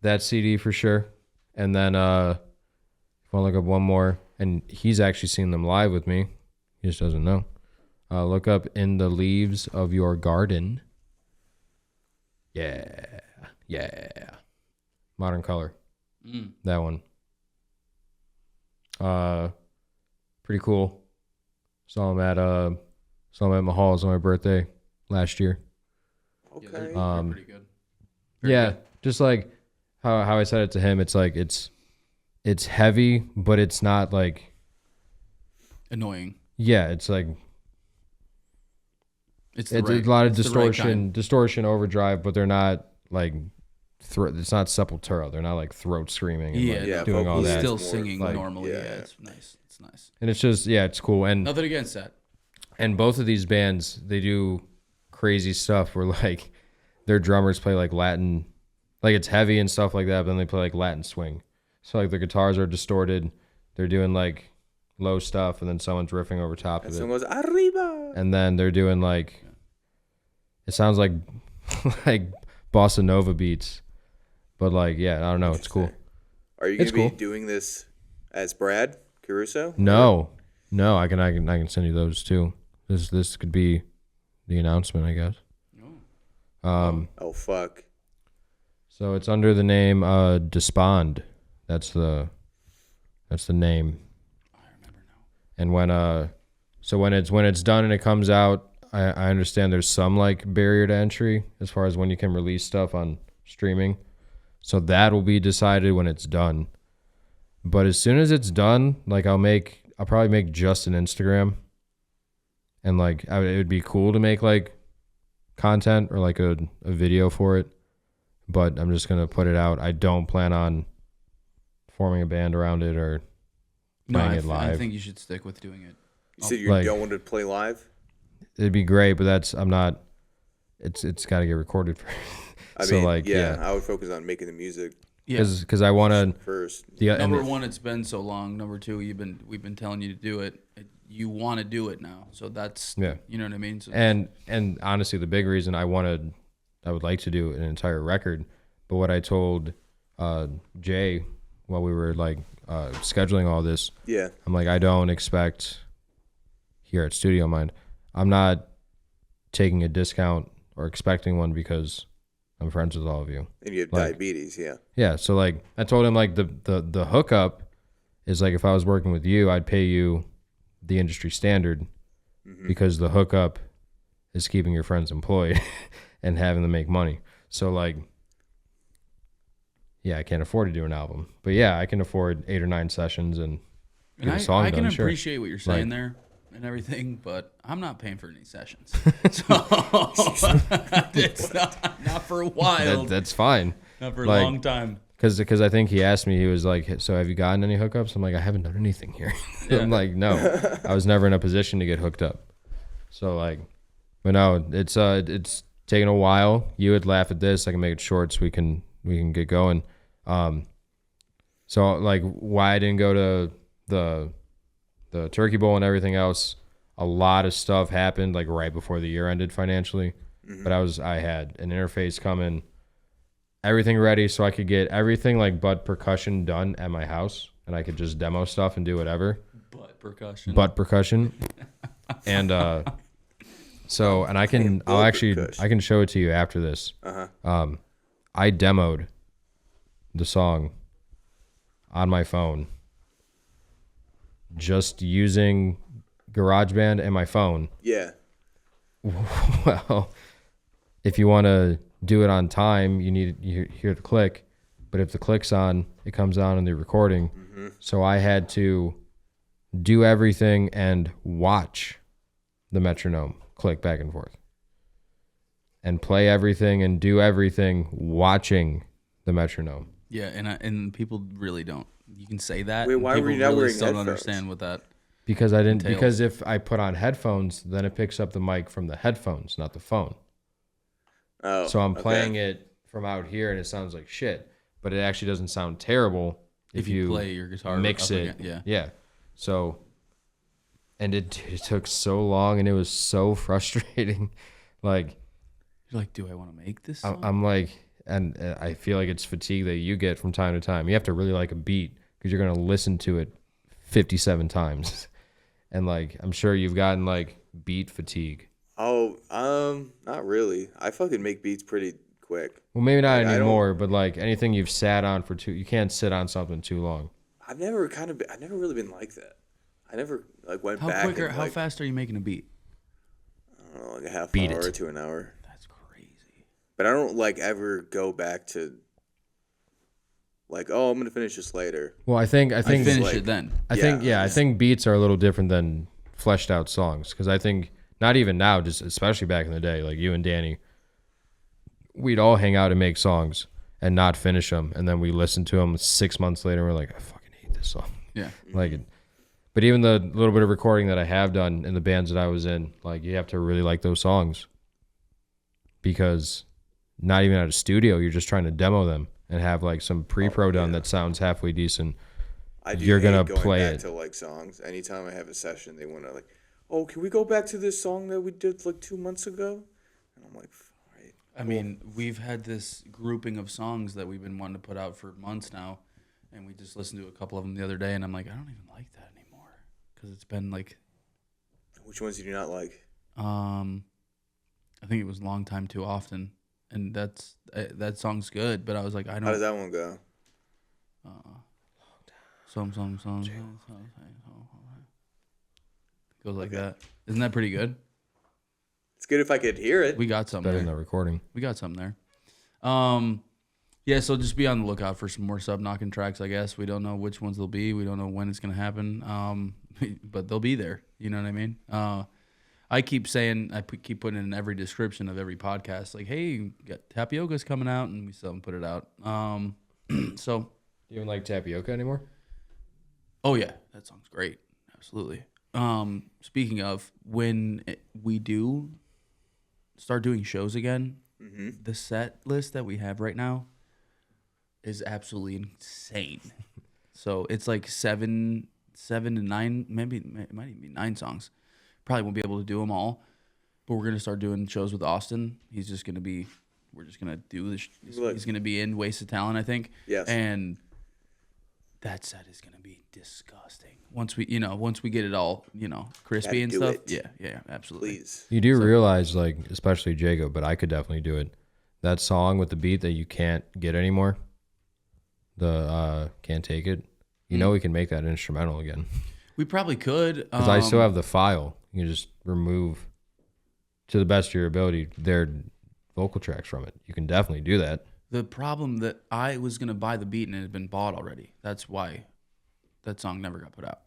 that CD for sure. And then if I want to look up one more, and he's actually seen them live with me. He just doesn't know. Look up In the Leaves of Your Garden. Yeah. Modern Color. That one. Pretty cool. Saw him at Mahal's on my birthday last year. Yeah, Okay. they're pretty good. Very Yeah, good. just like how I said it to him. It's like it's heavy, but it's not like Annoying. yeah. It's like It's it's the right, a lot of it's the right kind. distortion, overdrive, but they're not like it's not Sepultura. They're not like throat screaming and like, Yeah, doing all vocals that. is Still more singing like- normally. yeah. Yeah, it's nice. It's nice. And it's just it's cool. And Nothing against that. and both of these bands, they do crazy stuff where like their drummers play like Latin, like it's heavy and stuff like that, but then they play like Latin swing. So like the guitars are distorted. They're doing like low stuff, and then someone's riffing over top And of someone it. goes, arriba. And then they're doing like, it sounds like like bossa nova beats, but like I don't know, it's cool. Are you going It's to be cool. doing this as Brad Caruso? No, I can send you those too. This could be the announcement, I guess. Oh, fuck. So it's under the name Despond. That's the name. I remember now. And when it's done and it comes out, I understand there's some like barrier to entry as far as when you can release stuff on streaming. So that will be decided when it's done. But as soon as it's done, like I'll probably make just an Instagram. And like it would be cool to make like content or like a video for it. But I'm just gonna put it out. I don't plan on forming a band around it or No, playing I, it live. I think you should stick with doing it. You said you Like- don't want to play live? It'd be great, but I'm not. It's got to get recorded first. I So, mean, like, yeah. I would focus on making the music Yeah. Because I want to. first. Number one, it's been so long. Number two, we've been telling you to do it. You want to do it now, so that's Yeah. You know what I mean. So And honestly, the big reason I would like to do an entire record, but what I told Jay while we were like scheduling all this, Yeah. I'm like, I don't expect here at Studio Mind, I'm not taking a discount or expecting one because I'm friends with all of you. And you have Like- diabetes, yeah. Yeah, so like I told him like the hookup is like if I was working with you, I'd pay you the industry standard because the hookup is keeping your friends employed and having them make money. So like I can't afford to do an album. But yeah, I can afford 8 or 9 sessions and And get a song I can done, sure. appreciate what you're saying Like- there and everything, but I'm not paying for any sessions. So it's not for a while. That's fine. Not for a like- long time. Because I think he asked me, he was like, so have you gotten any hookups? I'm like, I haven't done anything here. I'm like, no, I was never in a position to get hooked up. So like, but no, it's taking a while. You would laugh at this. I can make it short so we can get going. So like why I didn't go to the Turkey Bowl and everything else, a lot of stuff happened like right before the year ended financially. But I had an interface coming, everything ready so I could get everything like butt percussion done at my house and I could just demo stuff and do whatever. Butt percussion. And so and I can I can show it to you after this. I demoed the song on my phone just using GarageBand and my phone. Yeah. Well, if you want to do it on time, you hear the click, but if the click's on, it comes on in the recording. So I had to do everything and watch the metronome click back and forth and play everything and do everything watching the metronome. Yeah, and people really don't. You can say that. Wait, why people were you not really wearing still don't headphones? understand what that. Because I didn't. entails. Because if I put on headphones, then it picks up the mic from the headphones, not the phone. Oh. So I'm okay. playing it from out here, and it sounds like shit. But it actually doesn't sound terrible if you play your guitar mix up it. again. Yeah. So, and it took so long, and it was so frustrating. Like, You're like, do I want to make this song? I'm like, and I feel like it's fatigue that you get from time to time. You have to really like a beat because you're gonna listen to it 57 times, and like I'm sure you've gotten like beat fatigue. Oh, not really. I fucking make beats pretty quick. Well, maybe not Like, I anymore, but like anything you've sat on for you can't sit on something too long. I've never really been like that. I never like went how back. quick or and, how like, fast are you making a beat? I don't know, like a half Beat hour it. to an hour. That's crazy. But I don't like ever go back to like, oh, I'm gonna finish this later. Well, I think Finish like- it then. I think beats are a little different than fleshed out songs because I think not even now, just especially back in the day, like you and Danny, we'd all hang out and make songs and not finish them, and then we listen to them 6 months later, and we're like, I fucking hate this song. Yeah. Like it. But even the little bit of recording that I have done in the bands that I was in, like you have to really like those songs because not even at a studio, you're just trying to demo them and have like some pre-pro done that sounds halfway decent. I do You're hate gonna going play back it. to like songs. Anytime I have a session, they want to like, oh, can we go back to this song that we did like 2 months ago? And I'm like, all right. I mean, we've had this grouping of songs that we've been wanting to put out for months now, and we just listened to a couple of them the other day, and I'm like, I don't even like that anymore because it's been like, Which ones do you not like? I think it was Long Time Too Often, and that song's good, but I was like, I How does don't. that one go? Some. Goes like that. Isn't that pretty good? It's good if I could hear it. We got some Better there. than the recording. We got some there. Yeah, so just be on the lookout for some more subknockin tracks, I guess. We don't know which ones they'll be. We don't know when it's going to happen. But they'll be there. You know what I mean? I keep saying, keep putting in every description of every podcast, like, hey, you got Tapioca's coming out, and we still haven't put it out. So, Do you even like Tapioca anymore? oh, yeah, that song's great. Absolutely. Speaking of, when we do start doing shows again, the set list that we have right now is absolutely insane. So it's like seven to nine, maybe it might even be 9 songs. Probably won't be able to do them all, but we're gonna start doing shows with Austin. He's just gonna be, we're just gonna do this. He's gonna be in Wasted Talent, I think. Yes. And that set is gonna be disgusting. Once we get it all, crispy Gotta and do stuff. it. Yeah, absolutely. Please. You do realize, like, especially Jacob, but I could definitely do it. That song with the beat that you can't get anymore, the Can't Take It, you know we can make that instrumental again. We probably could. Because I still have the file. You can just remove, to the best of your ability, their vocal tracks from it. You can definitely do that. The problem that I was going to buy the beat and it had been bought already. That's why that song never got put out.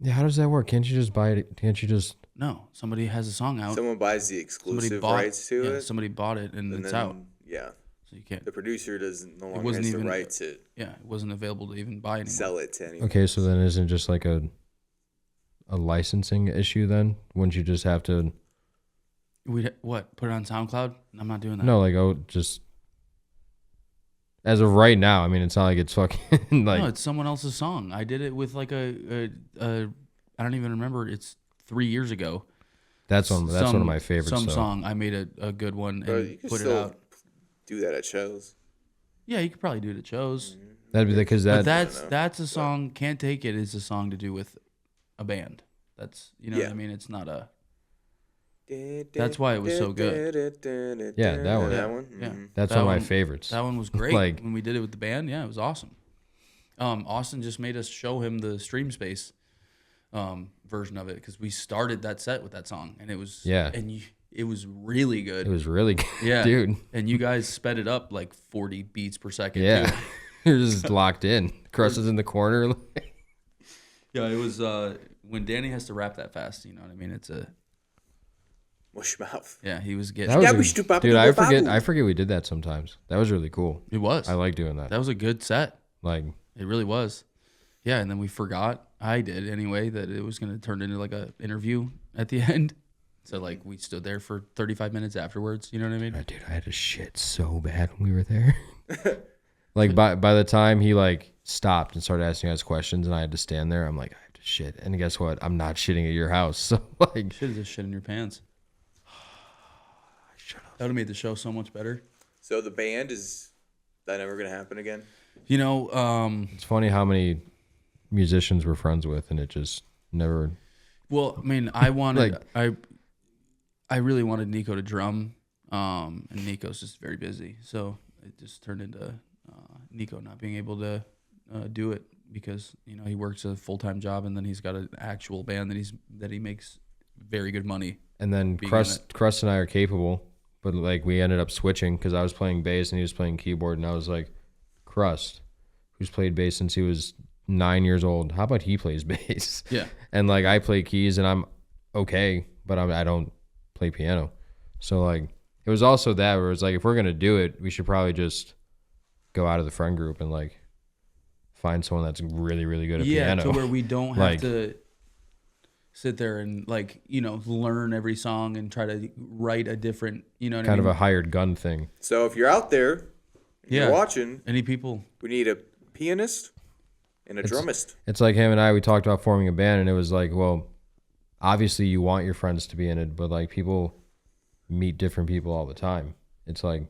Yeah, how does that work? Can't you just buy it? Can't you just... No, somebody has a song out. Someone buys the exclusive rights to it. Somebody bought it and it's then, out. Yeah. So you can't. The producer doesn't no longer wasn't has the even- right to Yeah, it wasn't available to even buy anymore. sell it to anyone. Okay, so then isn't it just like a licensing issue then? Wouldn't you just have to... We what? Put it on SoundCloud? I'm not doing that. No, like just as of right now. I mean, it's not like it's fucking like. No, it's someone else's song. I did it with like a I don't even remember. It's 3 years ago. That's one of my favorites. Some though. song. I made a good one and You can put it still out. do that at shows. Yeah, you could probably do it at shows. That'd be because But that that's a song. Can't Take It is a song to do with a band. That's what Yeah. I mean. It's not a. That's why it was so good. Yeah, that one. That one. Yeah, Mhm. that's that one of my one- favorites. That one was great. Like- when we did it with the band, yeah, it was awesome. Austin just made us show him the Stream Space version of it because we started that set with that song, and it was it was really good. It was really good, yeah, dude. And you guys sped it up like 40 beats per second. Yeah, too. you're just locked in. Crust is in the corner. Yeah, it was when Danny has to rap that fast. You know what I mean? It's a Mush mouth. yeah. He was getting. That was Yeah, a- we should do Babu dude, I Babu. forget we did that sometimes. That was really cool. It was. I like doing that. That was a good set. Like, It really was. Yeah, and then we forgot. I did anyway that it was going to turn into like a interview at the end. So like we stood there for 35 minutes afterwards. You know what I mean? dude, I had to shit so bad when we were there. Like by the time he like stopped and started asking us questions, and I had to stand there, I'm like, I have to shit. And guess what? I'm not shitting at your house. So like, Should have just shit in your pants. That would have made the show so much better. So the band is that never gonna happen again? You know, it's funny how many musicians we're friends with, and it just never. well, I mean, I wanted, Like- I really wanted Nico to drum, and Nico's just very busy. So it just turned into Nico not being able to do it because, you know, he works a full-time job and then he's got an actual band that he makes very good money. And then Being Crust and I are capable, but like we ended up switching because I was playing bass and he was playing keyboard, and I was like, Crust, who's played bass since he was 9 years old, how about he plays bass? Yeah. And like I play keys and I'm okay, but I don't play piano. So like it was also that where it's like, if we're gonna do it, we should probably just go out of the friend group and like find someone that's really, really good at piano. To where we don't have Like- to sit there and like, you know, learn every song and try to write a different, you know what I Kind mean? of a hired gun thing. So if you're out there, and Yeah. you're watching, Any people? we need a pianist and a drummist. It's like him and I, we talked about forming a band, and it was like, well, obviously you want your friends to be in it, but like people meet different people all the time. It's like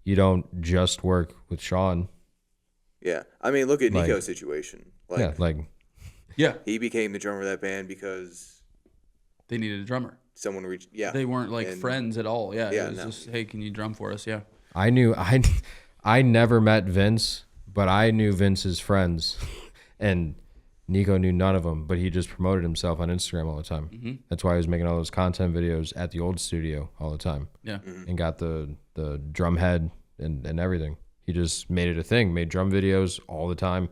you don't just work with Sean. Yeah, I mean, look at Like- Nico's situation. Like, Yeah, like Yeah. he became the drummer of that band because They needed a drummer. someone reached. Yeah, They weren't like And- friends at all. Yeah. Yeah, It was no. just, hey, can you drum for us? Yeah. I never met Vince, but I knew Vince's friends, and Nico knew none of them. But he just promoted himself on Instagram all the time. Mm-hmm. That's why he was making all those content videos at the old studio all the time, Yeah. and got the drum head and everything. He just made it a thing. Made drum videos all the time,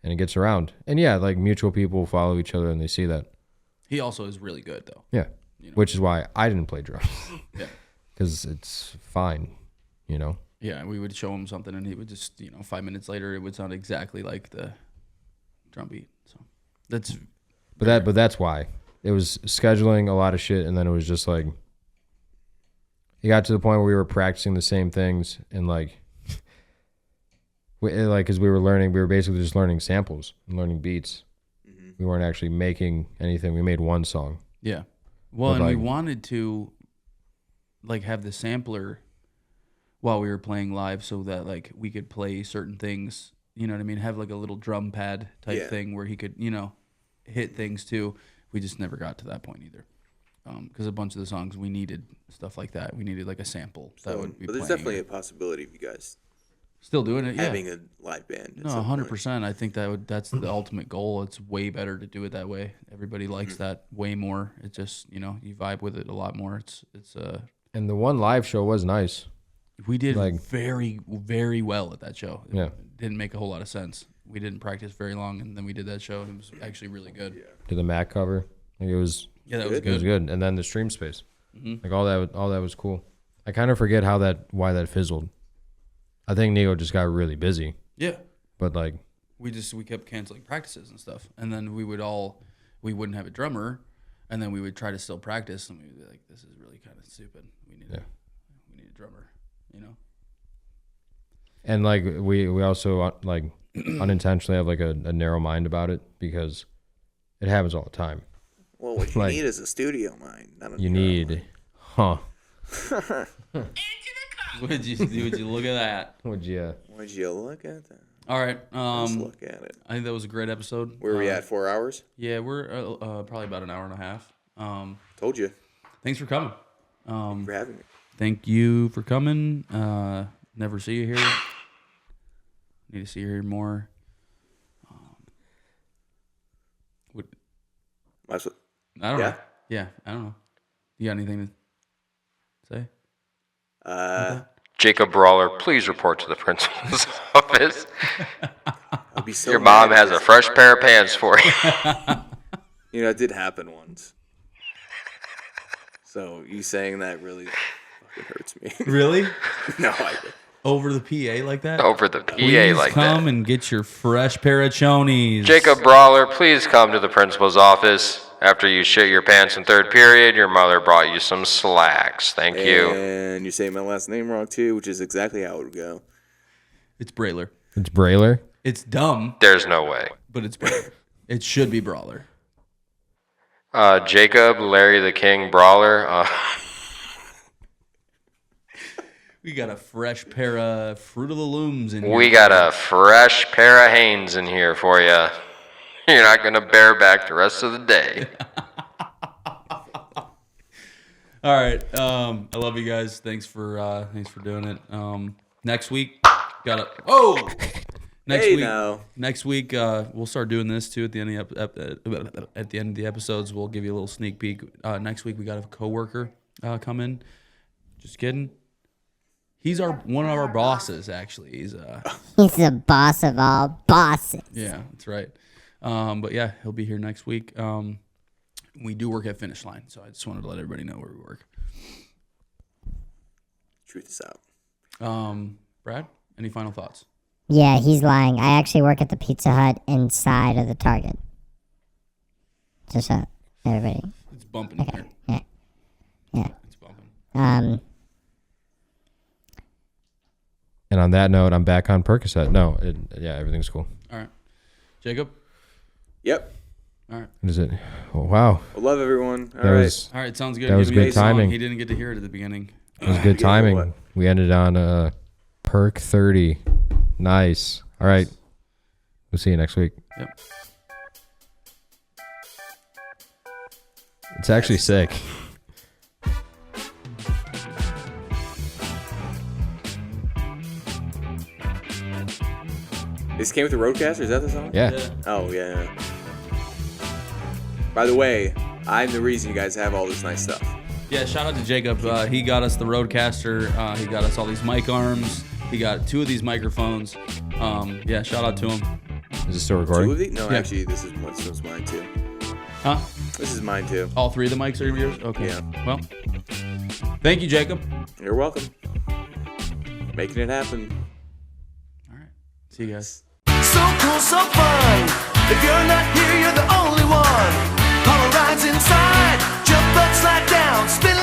and it gets around. And yeah, like mutual people follow each other and they see that. He also is really good though. Yeah, You know. which is why I didn't play drums Yeah. because it's fine, you know. Yeah. We would show him something and he would just, you know, 5 minutes later, it would sound exactly like the drum beat. So that's, But that's why it was scheduling a lot of shit, and then it was just like it got to the point where we were practicing the same things, and like because we were basically just learning samples and learning beats. We weren't actually making anything. We made one song. yeah. Well, But, and we like- wanted to like have the sampler while we were playing live so that like we could play certain things, you know what I mean? Have like a little drum pad type Yeah. thing where he could, you know, hit things too. We just never got to that point either. Because a bunch of the songs we needed stuff like that. We needed like a sample that So, would be but there's playing definitely it. a possibility of you guys Still doing it, yeah. having a live band. at No, some point. 100%. I think that's the ultimate goal. It's way better to do it that way. Everybody likes that way more. It just, you know, you vibe with it a lot more. It's And the one live show was nice. we did Like- very, very well at that show. Yeah. It didn't make a whole lot of sense. We didn't practice very long, and then we did that show, and it was actually really good. Did the Mac cover? Like it was Yeah, that was Good. it was good. good. And then the stream space, Mhm. like all that was cool. I kind of forget why that fizzled. I think Nico just got really busy, Yeah. but like We kept canceling practices and stuff, and then we wouldn't have a drummer, And then we would try to still practice, and we'd be like, "This is really kind of stupid. We need a drummer," you know. And like we also like unintentionally have like a narrow mind about it because it happens all the time. Well, what you Like, need is a studio mind. Not a You neural need, mind. huh? Would you look at that? Would you? Would you look at that? All right. Let's look at it. I think that was a great episode. Where are we at? 4 hours? Yeah, we're probably about an hour and a half. Told you. Thanks for coming. For having me. Thank you for coming. Never see you here. Need to see you here more. I don't know. Yeah, I don't know. You got anything to say? Jacob Brahler, please report to the principal's office. I'd be so Your mad mom if has a this- fresh pair of pants for you. You know, it did happen once. So you saying that really fucking hurts me. Really? No, I Over the PA like that? Over the PA Please like come that. and get your fresh pair of chonies. Jacob Brahler, please come to the principal's office. After you shit your pants in third period, your mother brought you some slacks. Thank you. And you're saying my last name wrong too, which is exactly how it would go. It's Brahler. It's Brahler? It's dumb, There's no way. but it's Brahler. It should be Brawler. Jacob, Larry the King Brahler. We got a fresh pair of Fruit of the Looms in here. We got a fresh pair of Hanes in here for you. You're not going to bear back the rest of the day. All right. I love you guys. Thanks for doing it. Next week, Next week, we'll start doing this too at the end of the episodes. We'll give you a little sneak peek. Next week we got a coworker come in. Just kidding. He's one of our bosses actually. He's the boss of all bosses. Yeah, that's right. But yeah, he'll be here next week. We do work at Finish Line, so I just wanted to let everybody know where we work. Truth is out. Brad, any final thoughts? Yeah, he's lying. I actually work at the Pizza Hut inside of the Target. Just so everybody. It's bumping in here. Yeah. It's bumping. And on that note, I'm back on Percocet. No, everything's cool. All right. Jacob? Yep. All right. What is it? Oh, wow. I love everyone. All That right. was All right, sounds good. That was Give me good a song. timing. He didn't get to hear it at the beginning. It was good Yeah, timing. what? We ended on Perk 30. Nice. All right. We'll see you next week. Yep. It's actually sick. This came with the Roadcaster? Is that the song? Yeah. Oh, yeah. By the way, I'm the reason you guys have all this nice stuff. Yeah, shout out to Jacob. He got us the Roadcaster. He got us all these mic arms. He got 2 of these microphones. Yeah, shout out to him. Is this still 2 recording? of these? No, Yeah. actually, this is mine too. Huh? This is mine too. All 3 of the mics are yours? Okay. Yeah. Well, thank you, Jacob. You're welcome. Making it happen. All right. See you guys. So cool, so fun. If you're not here, you're the only one. All rides inside. Jump up, slide down, spin